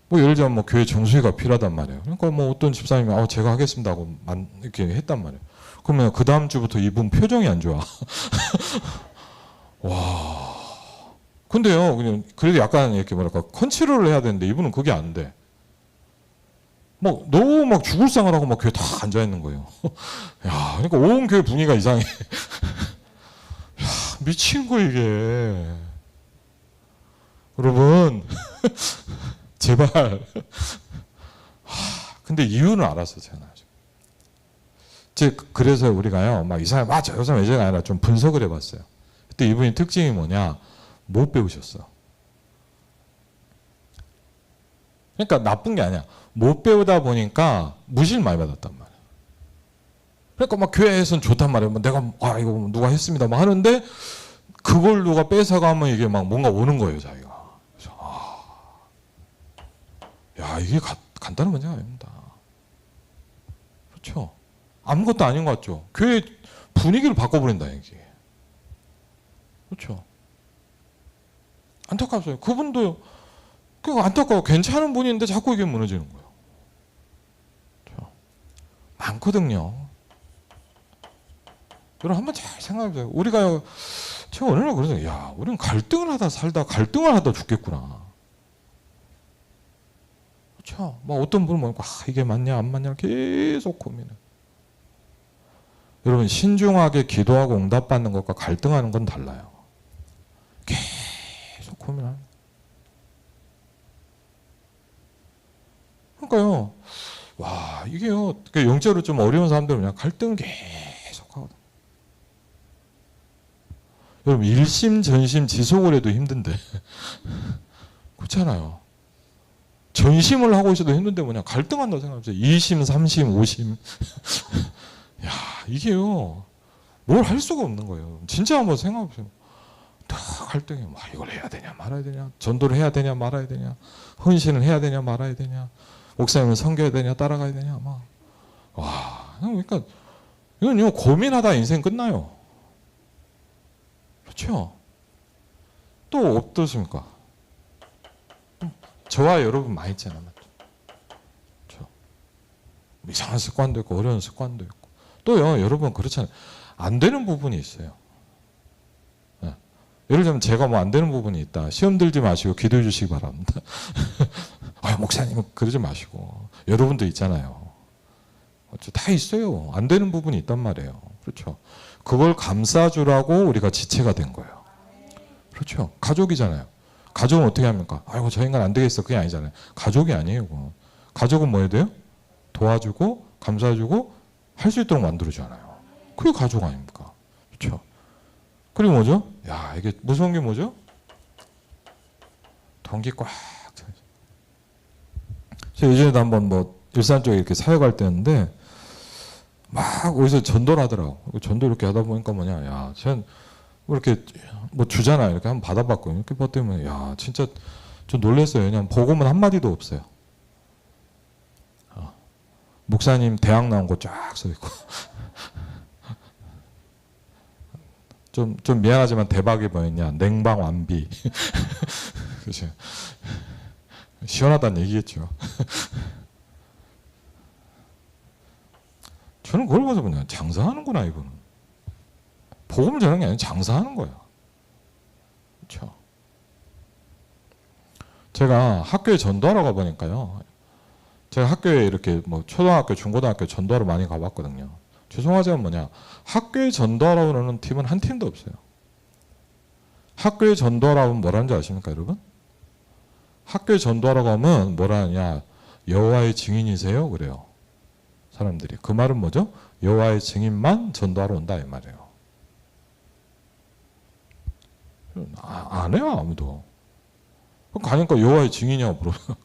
뭐 예를 들면 뭐 교회 정수기가 필요하단 말이에요. 그러니까 뭐 어떤 집사님이 제가 하겠습니다 하고 이렇게 했단 말이에요. 그러면 그 다음 주부터 이분 표정이 안 좋아. 와. 근데요, 그냥 그래도 약간 이렇게 뭐랄까 컨트롤을 해야 되는데 이분은 그게 안 돼. 막 너무 막 죽을 상하라고 막 교회 다 앉아 있는 거예요. 야, 그러니까 온 교회 분위기가 이상해. 야, 미친 거 이게. 여러분, 제발. 근데 이유는 알았어요, 제가. 그래서 우리가요, 막 이 사람, 저 사람 예전이 아니라 좀 분석을 해봤어요. 그때 이분이 특징이 뭐냐, 못 배우셨어. 그러니까 나쁜 게 아니야. 못 배우다 보니까 무시를 많이 받았단 말이야. 그러니까 막 교회에서는 좋단 말이야. 내가, 이거 누가 했습니다. 막 하는데, 그걸 누가 뺏어가면 이게 막 뭔가 오는 거예요, 자기가. 야, 이게 간단한 문제가 아닙니다. 그렇죠? 아무것도 아닌 것 같죠? 교회 분위기를 바꿔버린다, 이게. 그렇죠? 안타깝어요. 그분도 그 안타까워. 괜찮은 분인데 자꾸 이게 무너지는 거예요. 그렇죠? 많거든요. 여러분 한번 잘 생각해보세요. 우리가 제가 어느 날 그러잖아요. 야, 우리는 갈등을 하다 살다 갈등을 하다 죽겠구나. 그렇죠? 막 어떤 분은 뭐 이게 맞냐 안 맞냐 계속 고민해. 여러분 신중하게 기도하고 응답받는 것과 갈등하는 건 달라요. 계속 고민하는. 그러니까요. 와 이게요. 영적으로 좀 어려운 사람들은 그냥 갈등을 계속 하거든. 여러분 일심 전심 지속을 해도 힘든데 그렇잖아요. 전심을 하고 있어도 힘든데 뭐냐 갈등한다고 생각하세요. 2심, 3심, 5심 야 이게요 뭘 할 수가 없는 거예요. 진짜 한번 생각해보세요. 다 갈등이 뭐 이걸 해야 되냐 말아야 되냐, 전도를 해야 되냐 말아야 되냐, 헌신을 해야 되냐 말아야 되냐, 목사님을 섬겨야 되냐 따라가야 되냐 막. 와 그러니까 이건요 고민하다 인생 끝나요. 그렇죠? 또 어떻습니까? 저와 여러분 많이 있잖아요. 그렇죠? 이상한 습관도 있고 어려운 습관도 있고 또요 여러분 그렇잖아요. 안 되는 부분이 있어요. 네. 예를 들면 제가 뭐 안 되는 부분이 있다. 시험 들지 마시고 기도해 주시기 바랍니다. 아, 목사님 그러지 마시고 여러분도 있잖아요. 다 있어요. 안 되는 부분이 있단 말이에요. 그렇죠? 그걸 감싸주라고 우리가 지체가 된 거예요. 그렇죠? 가족이잖아요. 가족은 어떻게 합니까? 아이고 저 인간 안 되겠어. 그게 아니잖아요. 가족이 아니에요. 그건. 가족은 뭐 해야 돼요? 도와주고 감싸주고 할 수 있도록 만들어주잖아요. 그게 가족 아닙니까? 그렇죠? 그리고 뭐죠? 야 이게 무서운 게 뭐죠? 동기 꽉 차. 제가 예전에도 한번 뭐 일산 쪽에 이렇게 사역할 때였는데 막 어디서 전도를 하더라고. 전도 이렇게 하다 보니까 뭐냐, 야, 쟤는 뭐 이렇게 뭐 주잖아요. 이렇게 한번 받아봤거든요. 이렇게 봤더니 야, 진짜 좀 놀랐어요. 그냥 복음은 한 마디도 없어요. 목사님 대학 나온 거 쫙 써 있고. 좀 미안하지만 대박이 뭐였냐, 냉방 완비. 그죠? 시원하다는 얘기겠죠. 저는 그걸 봐서 그냥 장사하는구나 이거는. 복음을 전하는 게 아니라 장사하는 거야. 그렇죠? 제가 학교에 전도하러 가보니까요. 제가 학교에 이렇게 뭐 초등학교, 중고등학교 전도하러 많이 가봤거든요. 죄송하지만 뭐냐, 학교에 전도하러 오는 팀은 한 팀도 없어요. 학교에 전도하러 가면 뭐라는 줄 아십니까 여러분? 학교에 전도하러 가면 뭐라냐, 여호와의 증인이세요? 그래요. 사람들이. 그 말은 뭐죠? 여호와의 증인만 전도하러 온다 이 말이에요. 안 해요 아무도. 가니까 여호와의 증인이냐고 물어요.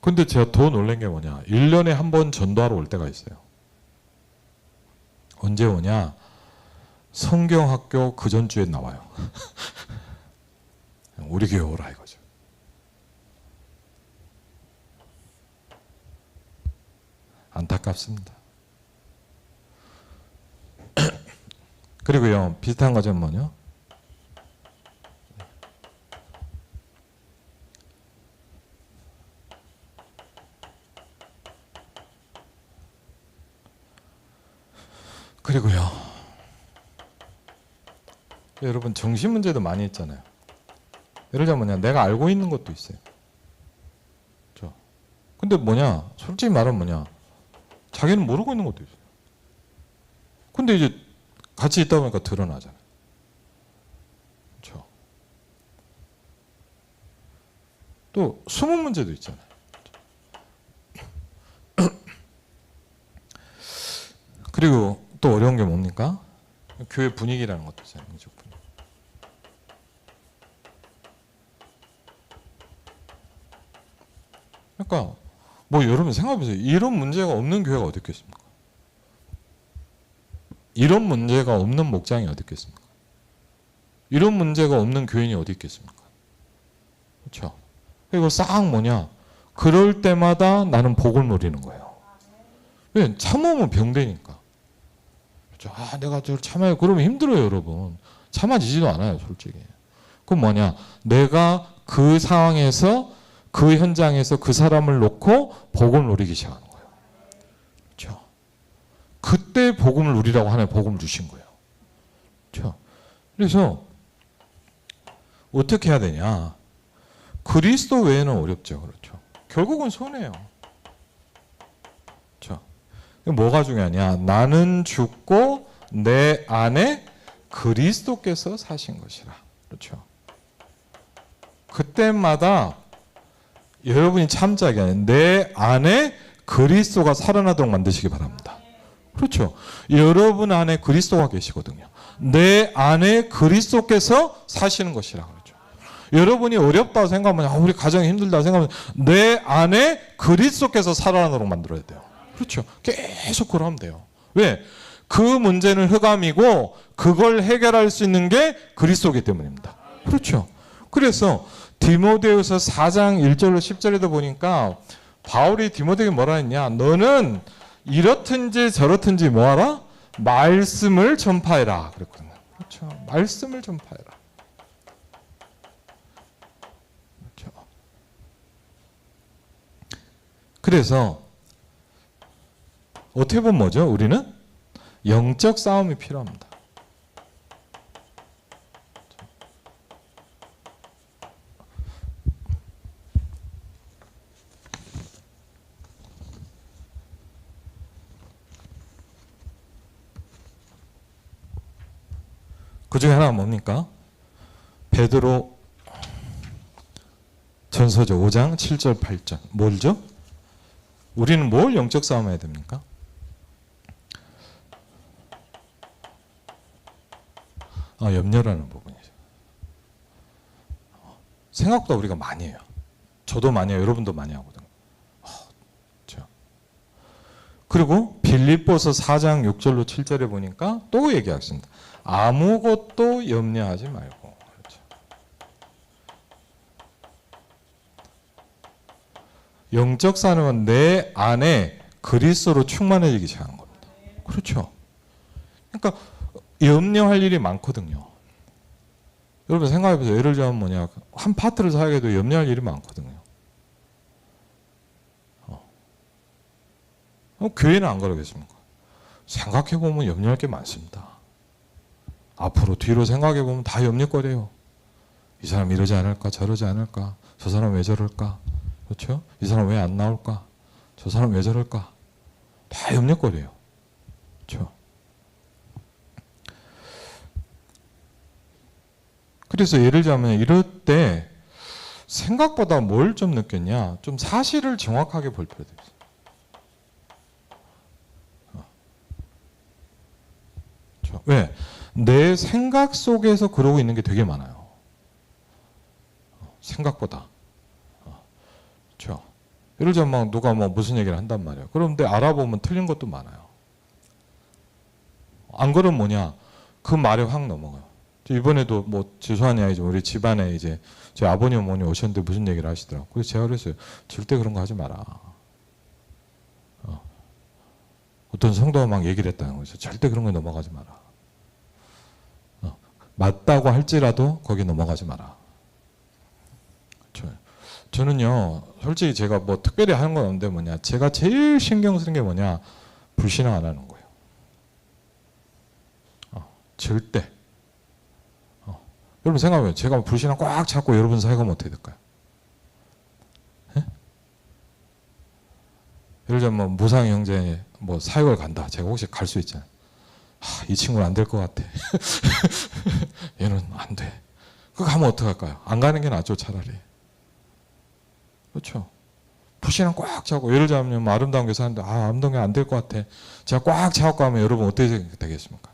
근데 제가 더 놀란 게 뭐냐, 1년에 한 번 전도하러 올 때가 있어요. 언제 오냐, 성경학교 그 전주에 나와요. 우리 교회 오라 이거죠. 안타깝습니다. 그리고요 비슷한 거죠 뭐냐, 그리고요 여러분 정신 문제도 많이 있잖아요. 예를 들면 뭐냐, 내가 알고 있는 것도 있어요. 그렇죠? 근데 뭐냐, 솔직히 말하면 뭐냐, 자기는 모르고 있는 것도 있어요. 근데 이제 같이 있다 보니까 드러나잖아요. 그렇죠? 또 숨은 문제도 있잖아요. 그리고 또 어려운 게 뭡니까? 교회 분위기라는 것도 있어요. 영적 분위기. 그러니까 뭐 여러분 생각해보세요. 이런 문제가 없는 교회가 어디 있겠습니까? 이런 문제가 없는 목장이 어디 있겠습니까? 이런 문제가 없는 교인이 어디 있겠습니까? 그렇죠? 그리고 싹 뭐냐, 그럴 때마다 나는 복을 누리는 거예요. 왜? 참으면 병되니까. 그렇죠? 아, 내가 저를 참아요. 그러면 힘들어요, 여러분. 참아지지도 않아요, 솔직히. 그럼 뭐냐? 내가 그 상황에서 그 현장에서 그 사람을 놓고 복음을 누리기 시작하는 거예요. 그렇죠? 그때 복음을 누리라고 하나님 복음을 주신 거예요. 그렇죠? 그래서 어떻게 해야 되냐? 그리스도 외에는 어렵죠. 그렇죠? 결국은 손해예요. 그렇죠? 뭐가 중요하냐? 나는 죽고 내 안에 그리스도께서 사신 것이라. 그렇죠? 그때마다 여러분이 참작이 아니라 내 안에 그리스도가 살아나도록 만드시기 바랍니다. 그렇죠? 여러분 안에 그리스도가 계시거든요. 내 안에 그리스도께서 사시는 것이라 그러죠. 여러분이 어렵다고 생각하면 우리 가정이 힘들다고 생각하면 내 안에 그리스도께서 살아나도록 만들어야 돼요. 그렇죠? 계속 그러면 돼요. 왜? 그 문제는 흑암이고 그걸 해결할 수 있는 게 그리스도이기 때문입니다. 그렇죠? 그래서 디모데후서 4장 1절로 10절에도 보니까 바울이 디모데에게 뭐라 했냐? 너는 이렇든지 저렇든지 뭐하라? 말씀을 전파해라 그랬거든요. 그렇죠? 말씀을 전파해라. 그렇죠? 그래서 어떻게 보면 뭐죠? 우리는 영적 싸움이 필요합니다. 그 중에 하나가 뭡니까? 베드로 전서죠. 5장 7절 8절. 뭘죠? 우리는 뭘 영적 싸움 해야 됩니까? 염려라는 부분이죠. 생각보다 우리가 많이 해요. 저도 많이 해요. 여러분도 많이 하거든요. 그렇죠. 그리고 빌립보서 4장 6절로 7절에 보니까 또 얘기하십니다. 아무것도 염려하지 말고. 그렇죠. 영적 싸움은 내 안에 그리스도로 충만해지기 시작한 겁니다. 그렇죠. 그러니까 염려할 일이 많거든요. 여러분 생각해보세요. 예를 들면 뭐냐, 한 파트를 사게 해도 염려할 일이 많거든요. 교회는 안 그러겠습니까? 생각해보면 염려할 게 많습니다. 앞으로 뒤로 생각해보면 다 염려거려요. 이 사람 이러지 않을까, 저러지 않을까, 저 사람 왜 저럴까, 그렇죠? 이 사람 왜 안 나올까, 저 사람 왜 저럴까, 다 염려거려요. 그렇죠? 그래서 예를 들자면 이럴 때 생각보다 뭘 좀 느꼈냐, 좀 사실을 정확하게 볼 필요가 있어요. 그렇죠? 왜? 내 생각 속에서 그러고 있는 게 되게 많아요. 생각보다. 그렇죠? 예를 들면 막 누가 뭐 무슨 얘기를 한단 말이에요. 그런데 알아보면 틀린 것도 많아요. 안 그러면 뭐냐? 그 말에 확 넘어가요. 이번에도 뭐 죄송하냐 이제 우리 집안에 이제 제 아버님 어머니 오셨는데 무슨 얘기를 하시더라고요. 그래서 제가 그랬어요. 절대 그런 거 하지 마라. 어떤 성도가 막 얘기를 했다는 거죠. 절대 그런 거 넘어가지 마라. 맞다고 할지라도 거기 넘어가지 마라. 저는요, 솔직히 제가 뭐 특별히 하는 건 없는데 뭐냐, 제가 제일 신경 쓰는 게 뭐냐, 불신앙 안 하는 거예요. 절대. 여러분 생각해보면 제가 불신앙 꽉 잡고 여러분 사역하면 어떻게 될까요? 예? 예를 들면 뭐 무상의 형제 뭐 사역을 간다. 제가 혹시 갈 수 있잖아요. 이 친구는 안 될 것 같아. 얘는 안 돼. 그거 가면 어떡할까요? 안 가는 게 낫죠, 차라리. 그렇죠? 불신앙 꽉 잡고, 예를 들자면 뭐 아름다운 교사 하는데, 아름다운 게 안 될 것 같아. 제가 꽉 잡고 가면 여러분 어떻게 되겠습니까?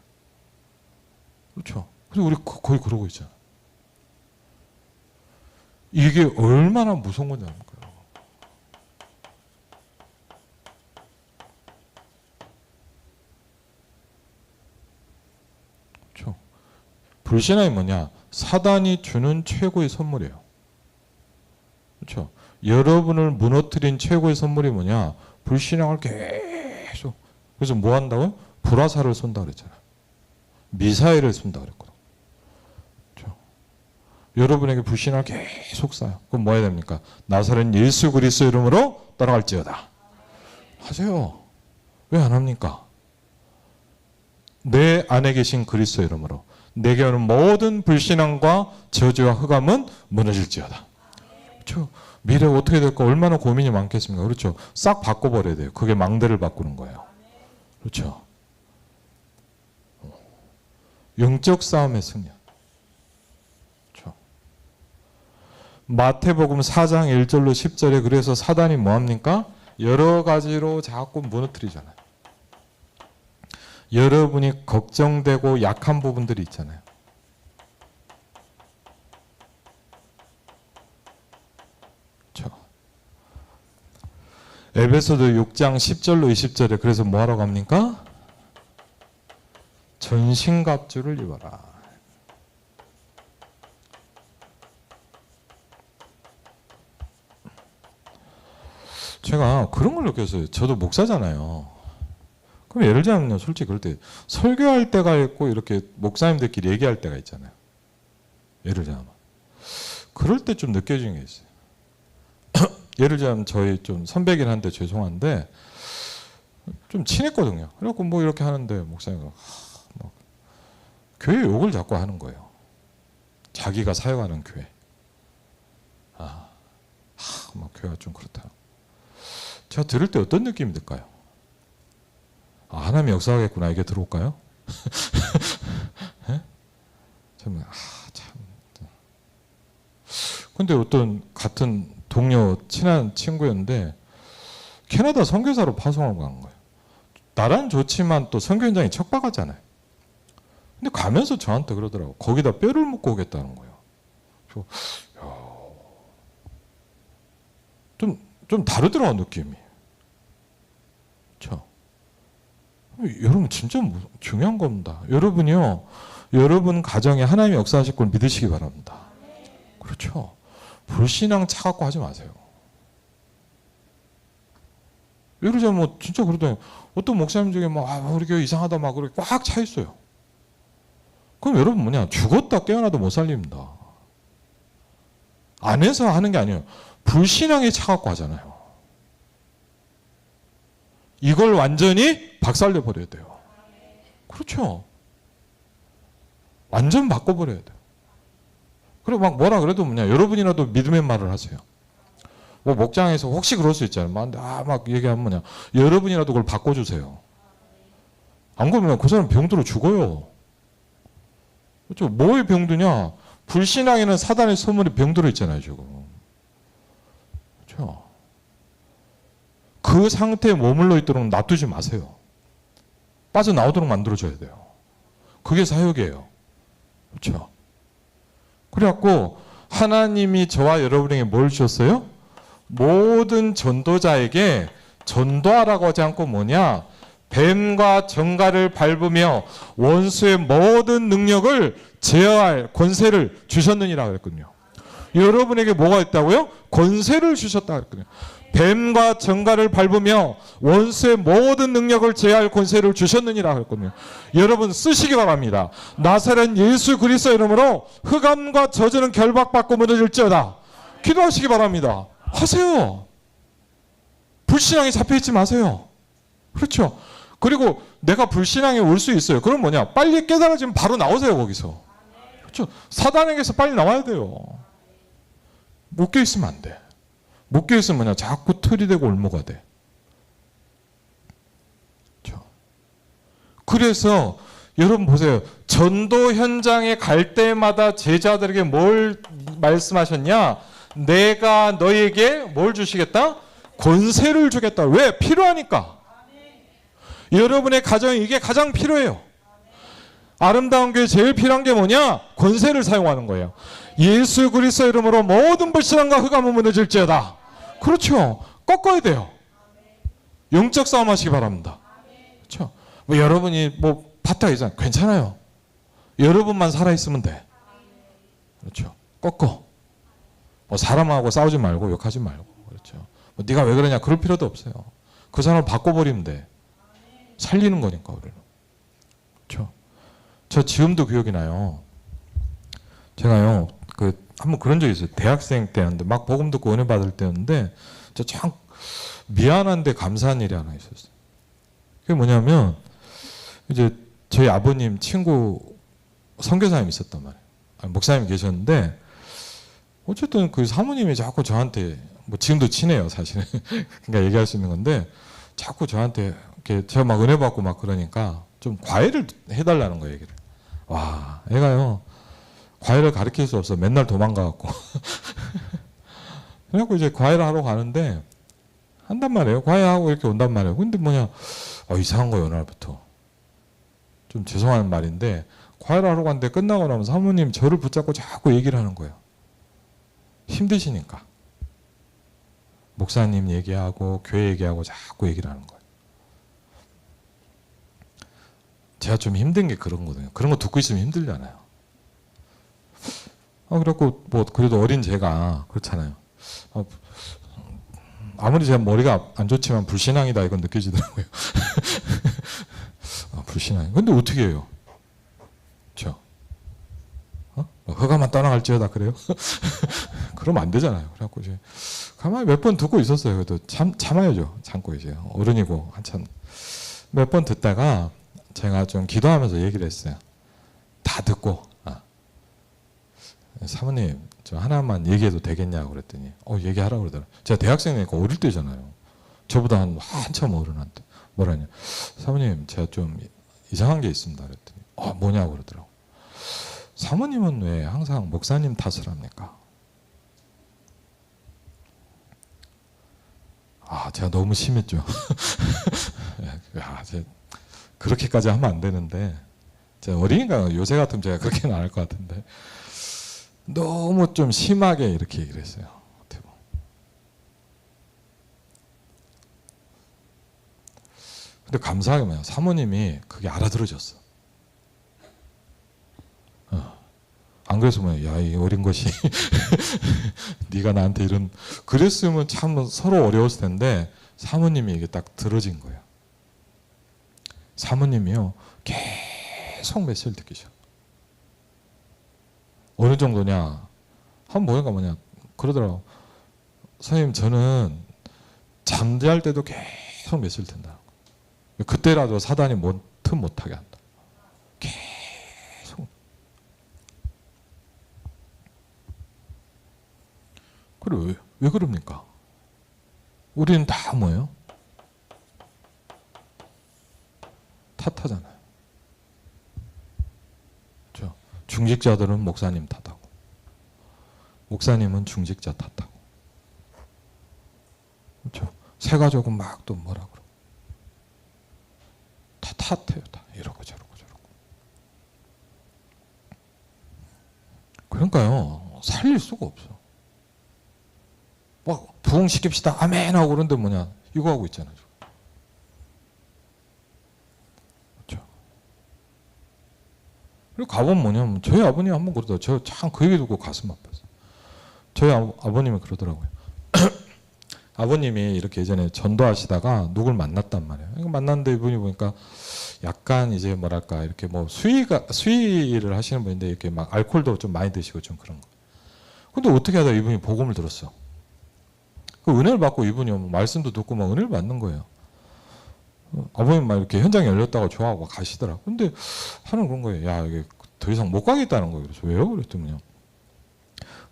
그렇죠? 그래서 우리 거의 그러고 있잖아요. 이게 얼마나 무서운 건지 압니까? 그렇죠? 불신앙이 뭐냐? 사단이 주는 최고의 선물이에요. 그렇죠? 여러분을 무너뜨린 최고의 선물이 뭐냐? 불신앙을 계속. 그래서 뭐 한다고요? 불화살을 쏜다 그랬잖아요. 미사일을 쏜다 그랬거든요. 그렇죠? 여러분에게 불신을 계속 쌓아요. 그럼 뭐 해야 됩니까? 나사렛 예수 그리스도 이름으로 떠나갈지어다. 하세요. 왜 안 합니까? 내 안에 계신 그리스도 이름으로 내게 오는 모든 불신앙과 저주와 흑암은 무너질지어다. 그렇죠? 미래가 어떻게 될까 얼마나 고민이 많겠습니까? 그렇죠? 싹 바꿔버려야 돼요. 그게 망대를 바꾸는 거예요. 그렇죠? 영적 싸움의 승리. 그렇죠? 마태복음 4장 1절로 10절에 그래서 사단이 뭐합니까? 여러 가지로 자꾸 무너뜨리잖아요. 여러분이 걱정되고 약한 부분들이 있잖아요. 그렇죠? 에베소서 6장 10절로 20절에 그래서 뭐 하러 갑니까? 전신갑주를 입어라. 제가 그런 걸 느꼈어요. 저도 목사잖아요. 그럼 예를 들면 솔직히 그럴 때 설교할 때가 있고 이렇게 목사님들끼리 얘기할 때가 있잖아요. 예를 들면 그럴 때 좀 느껴지는 게 있어요. 예를 들면 저희 좀 선배긴 한데 죄송한데 좀 친했거든요. 그래갖고 뭐 이렇게 하는데 목사님이 막 교회 욕을 자꾸 하는 거예요. 자기가 사역하는 교회. 막 교회가 좀 그렇다. 제가 들을 때 어떤 느낌이 들까요? 하나님이 역사하겠구나 이게 들어올까요? 네? 참. 근데 어떤 같은 동료 친한 친구였는데 캐나다 선교사로 파송하고 간 거예요. 나란 좋지만 또 선교 현장이 척박하잖아요. 근데 가면서 저한테 그러더라고. 거기다 뼈를 묻고 오겠다는 거예요. 좀 다르더라고 느낌이. 그렇죠? 여러분 진짜 중요한 겁니다. 여러분이요. 여러분 가정에 하나님의 역사하실 걸 믿으시기 바랍니다. 그렇죠? 불신앙 차갖고 하지 마세요. 예를 들면 뭐 진짜 그러더니 어떤 목사님 중에 우리 교회 이상하다 막 그렇게 꽉 차 있어요. 그럼 여러분 뭐냐? 죽었다 깨어나도 못 살립니다. 안에서 하는 게 아니에요. 불신앙에 차갖고 하잖아요. 이걸 완전히 박살내 버려야 돼요. 그렇죠? 완전 바꿔버려야 돼요. 그리고 막 뭐라 그래도 뭐냐? 여러분이라도 믿음의 말을 하세요. 뭐 목장에서 혹시 그럴 수 있잖아요. 막 얘기하면 뭐냐? 여러분이라도 그걸 바꿔주세요. 안 그러면 그 사람 병들어 죽어요. 그렇죠? 뭐의 병드냐? 불신앙에는 사단의 소문이 병들어 있잖아요, 지금. 그렇죠? 그 상태에 머물러 있도록 놔두지 마세요. 빠져나오도록 만들어줘야 돼요. 그게 사역이에요. 그렇죠? 그래갖고 하나님이 저와 여러분에게 뭘 주셨어요? 모든 전도자에게 전도하라고 하지 않고 뭐냐? 뱀과 정갈을 밟으며 원수의 모든 능력을 제어할 권세를 주셨느니라 그랬거든요. 여러분에게 뭐가 있다고요? 권세를 주셨다 그랬거든요. 뱀과 정갈을 밟으며 원수의 모든 능력을 제어할 권세를 주셨느니라 그랬거든요. 여러분 쓰시기 바랍니다. 나사렛 예수 그리스도 이름으로 흑암과 저주는 결박받고 무너질지어다. 기도하시기 바랍니다. 하세요. 불신앙에 잡혀있지 마세요. 그렇죠? 그리고 내가 불신앙에 올 수 있어요. 그럼 뭐냐? 빨리 깨달아지면 바로 나오세요. 거기서. 그렇죠? 사단에게서 빨리 나와야 돼요. 묶여 있으면 안 돼. 묶여 있으면 뭐냐? 자꾸 틀이 되고 올무가 돼. 그렇죠? 그래서 여러분 보세요. 전도 현장에 갈 때마다 제자들에게 뭘 말씀하셨냐? 내가 너에게 뭘 주시겠다? 권세를 주겠다. 왜? 필요하니까. 여러분의 가정에 이게 가장 필요해요. 아름다운 교회 제일 필요한 게 뭐냐? 권세를 사용하는 거예요. 예수 그리스도 이름으로 모든 불신앙과 흑암은 무너질지어다. 그렇죠. 꺾어야 돼요. 영적 싸움 하시기 바랍니다. 그렇죠. 뭐 여러분이 뭐 파타이잖아요. 괜찮아요. 여러분만 살아있으면 돼. 그렇죠. 꺾어. 뭐 사람하고 싸우지 말고 욕하지 말고. 그렇죠. 뭐 네가 왜 그러냐 그럴 필요도 없어요. 그 사람을 바꿔버리면 돼. 살리는 거니까 우리는. 그렇죠. 저 지금도 기억이 나요. 제가요 그 한번 그런 적이 있어요. 대학생 때였는데 막 복음 듣고 은혜 받을 때였는데 저 참 미안한데 감사한 일이 하나 있었어요. 그게 뭐냐면 이제 저희 아버님 친구 선교사님이 있었단 말이에요. 아니, 목사님이 계셨는데 어쨌든 그 사모님이 자꾸 저한테 뭐 지금도 친해요 사실은. 그러니까 얘기할 수 있는 건데 자꾸 저한테 이렇게 제가 막 은혜 받고 막 그러니까 좀 과외를 해달라는 거예요. 얘기를. 와 애가요 과외를 가르칠 수 없어. 맨날 도망가갖고. 그래갖고 이제 과외를 하러 가는데 한단 말이에요. 과외하고 이렇게 온단 말이에요. 근데 뭐냐 이상한 거예요. 날부터. 좀 죄송한 말인데 과외를 하러 갔는데 끝나고 나면 사모님 저를 붙잡고 자꾸 얘기를 하는 거예요. 힘드시니까. 목사님 얘기하고 교회 얘기하고 자꾸 얘기를 하는 거예요. 제가 좀 힘든 게 그런 거거든요. 그런 거 듣고 있으면 힘들잖아요. 그래갖고 뭐 그래도 어린 제가 그렇잖아요. 아무리 제가 머리가 안 좋지만 불신앙이다 이건 느껴지더라고요. 불신앙. 근데 어떻게 해요? 그렇죠? 허가만 떠나갈지어다 그래요? 그러면 안 되잖아요. 그래갖고 이제 가만히 몇 번 듣고 있었어요. 그래도 참아야죠. 참고 이제 어른이고 한참 몇 번 듣다가 제가 좀 기도하면서 얘기를 했어요. 다 듣고 사모님 저 하나만 얘기해도 되겠냐고 그랬더니 얘기하라고 그러더라고요. 제가 대학생이니까 어릴 때잖아요. 저보다 한참 어른한테 뭐라냐. 사모님 제가 좀 이상한 게 있습니다. 그랬더니 뭐냐고 그러더라고요. 사모님은 왜 항상 목사님 탓을 합니까? 제가 너무 심했죠. 그렇게까지 하면 안 되는데 제가 어리니까 요새 같으면 제가 그렇게는 안 할 것 같은데 너무 좀 심하게 이렇게 얘기를 했어요. 근데 감사하게 뭐냐 사모님이 그게 알아들어졌어. 안 그랬으면 이 어린 것이 네가 나한테 이런 그랬으면 참 서로 어려웠을 텐데 사모님이 이게 딱 들어진 거예요. 사모님이요 계속 메시지를 듣기셔. 어느 정도냐 한번 보니까 뭐냐 그러더라고. 선생님 저는 잠잘 때도 계속 메시지를 듣는다. 그때라도 사단이 틈 못하게 한다. 계속. 그래 왜 그럽니까? 우리는 다 뭐예요? 탓하잖아요. 그렇죠? 중직자들은 목사님 탓하고 목사님은 중직자 탓하고 그렇죠? 새 가족은 막 또 뭐라 그러고 다 탓해요. 다 이러고 저러고 그러니까요 살릴 수가 없어. 막 부흥시킵시다 아멘 하고 그런데 뭐냐 이거 하고 있잖아요. 그리고 가보면 뭐냐면 저희 아버님 한번 그러더라고요. 저 참 그 얘기 듣고 가슴 아팠어요. 저희 아버님이 그러더라고요. 아버님이 이렇게 예전에 전도하시다가 누굴 만났단 말이에요. 만났는데 이분이 보니까 약간 이제 뭐랄까 이렇게 뭐 수의를 하시는 분인데 이렇게 막 알코올도 좀 많이 드시고 좀 그런 거. 근데 어떻게 하다 이분이 복음을 들었어. 그 은혜를 받고 이분이 말씀도 듣고 막 은혜를 받는 거예요. 아버님 막 이렇게 현장에 열렸다고 좋아하고 가시더라고. 근데 하는 그런 거예요. 야, 이게 더 이상 못 가겠다는 거예요. 그래서 왜요? 그랬더니요.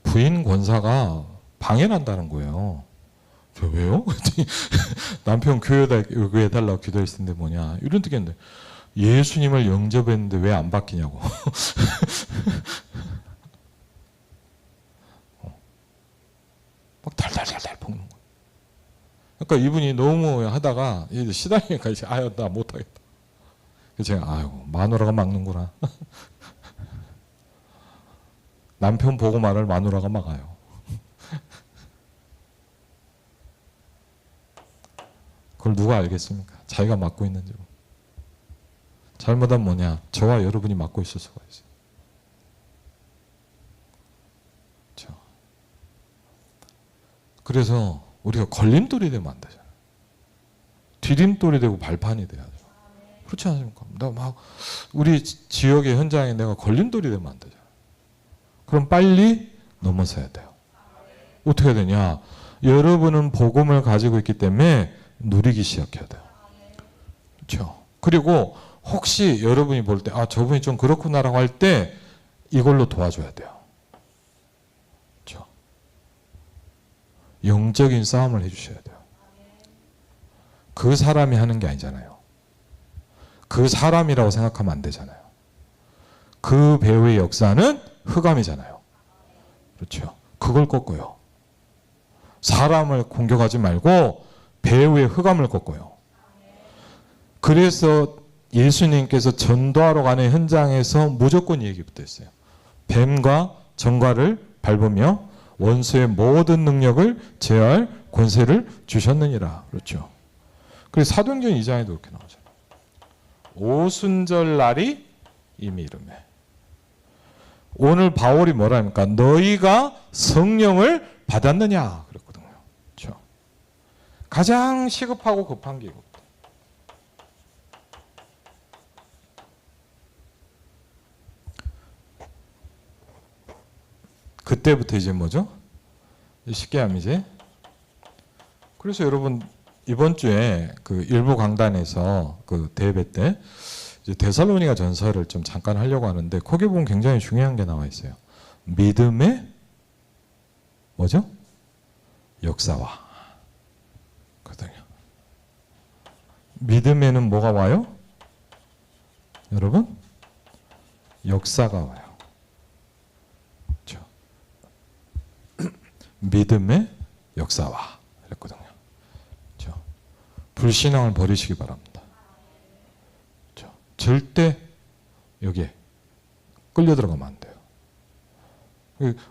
부인 권사가 방해난다는 거예요. 저 왜요? 그랬더니 남편 교회 해달라고 기도했을 텐데 뭐냐. 이런 뜻인데 예수님을 영접했는데 왜 안 바뀌냐고. 막 달달달달 볶는 거예요. 그러니까 이분이 너무 하다가 이제 시달리니까 이제 나 못하겠다. 그래서 제가 마누라가 막는구나. 남편 보고 말을 마누라가 막아요. 그걸 누가 알겠습니까? 자기가 맡고 있는 줄. 잘못하면 뭐냐? 저와 여러분이 맡고 있을 수가 있어요. 그렇죠? 그래서 우리가 걸림돌이 되면 안 되잖아요. 디딤돌이 되고 발판이 돼야죠. 그렇지 않습니까? 나 막 우리 지역의 현장에 내가 걸림돌이 되면 안 되잖아요. 그럼 빨리 넘어서야 돼요. 어떻게 해야 되냐? 여러분은 복음을 가지고 있기 때문에 누리기 시작해야 돼요. 그렇죠? 그리고 혹시 여러분이 볼 때 저분이 좀 그렇구나라고 할 때 이걸로 도와줘야 돼요. 그렇죠? 영적인 싸움을 해주셔야 돼요. 그 사람이 하는 게 아니잖아요. 그 사람이라고 생각하면 안 되잖아요. 그 배우의 역사는 흑암이잖아요. 그렇죠? 그걸 꺾어요. 사람을 공격하지 말고 배우의 흑암을 꺾어요. 그래서 예수님께서 전도하러 가는 현장에서 무조건 이 얘기부터 했어요. 뱀과 정갈을 밟으며 원수의 모든 능력을 제어할 권세를 주셨느니라. 그렇죠? 그래서 사도행전 2장에도 그렇게 나오잖아요. 오순절 날이 이미 이르매. 오늘 바울이 뭐라 합니까? 너희가 성령을 받았느냐 그랬거든요. 그렇죠? 가장 시급하고 급한 게 이겁니다. 그때부터 이제 뭐죠? 쉽게 하면 이제 그래서 여러분 이번 주에 그 일부 강단에서 그 대회 때 이제 데살로니가 전서를 좀 잠깐 하려고 하는데 거기 보면 굉장히 중요한 게 나와 있어요. 믿음의 뭐죠? 역사와 거든요. 믿음에는 뭐가 와요? 여러분? 역사가 와요. 그렇죠? 믿음의 역사와 그랬거든요. 그렇죠? 불신앙을 버리시기 바랍니다. 그렇죠? 절대 여기에 끌려 들어가면 안 돼요.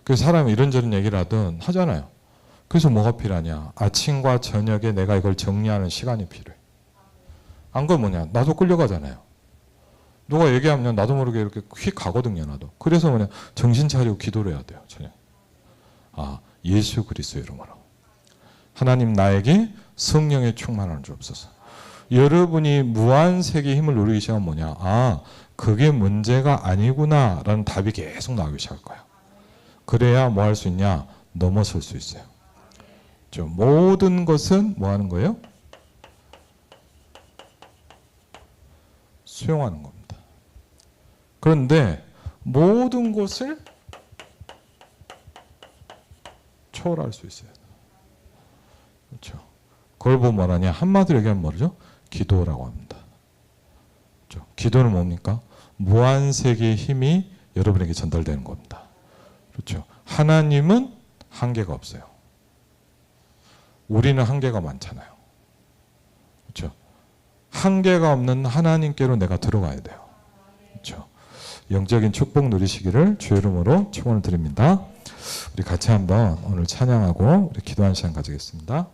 그 사람이 이런저런 얘기를 하든 하잖아요. 그래서 뭐가 필요하냐? 아침과 저녁에 내가 이걸 정리하는 시간이 필요해. 안 그러면 뭐냐? 나도 끌려가잖아요. 누가 얘기하면 나도 모르게 이렇게 휙 가거든요. 나도. 그래서 뭐냐? 정신 차리고 기도를 해야 돼요. 저녁. 예수 그리스도의 이름으로 하나님 나에게 성령의 충만함을 주옵소서. 여러분이 무한세계의 힘을 누리기 시작하면 뭐냐? 그게 문제가 아니구나 라는 답이 계속 나오기 시작할 거예요. 그래야 뭐 할 수 있냐? 넘어설 수 있어요. 모든 것은 뭐 하는 거예요? 수용하는 겁니다. 그런데 모든 것을 초월할 수 있어요. 그렇죠? 그걸 보면 뭐라냐? 한마디로 얘기하면 뭐죠? 기도라고 합니다. 그렇죠? 기도는 뭡니까? 무한세계의 힘이 여러분에게 전달되는 겁니다. 그렇죠? 하나님은 한계가 없어요. 우리는 한계가 많잖아요. 그렇죠? 한계가 없는 하나님께로 내가 들어가야 돼요. 그렇죠? 영적인 축복 누리시기를 주의 이름으로 축원을 드립니다. 우리 같이 한번 오늘 찬양하고 우리 기도하는 시간 가지겠습니다.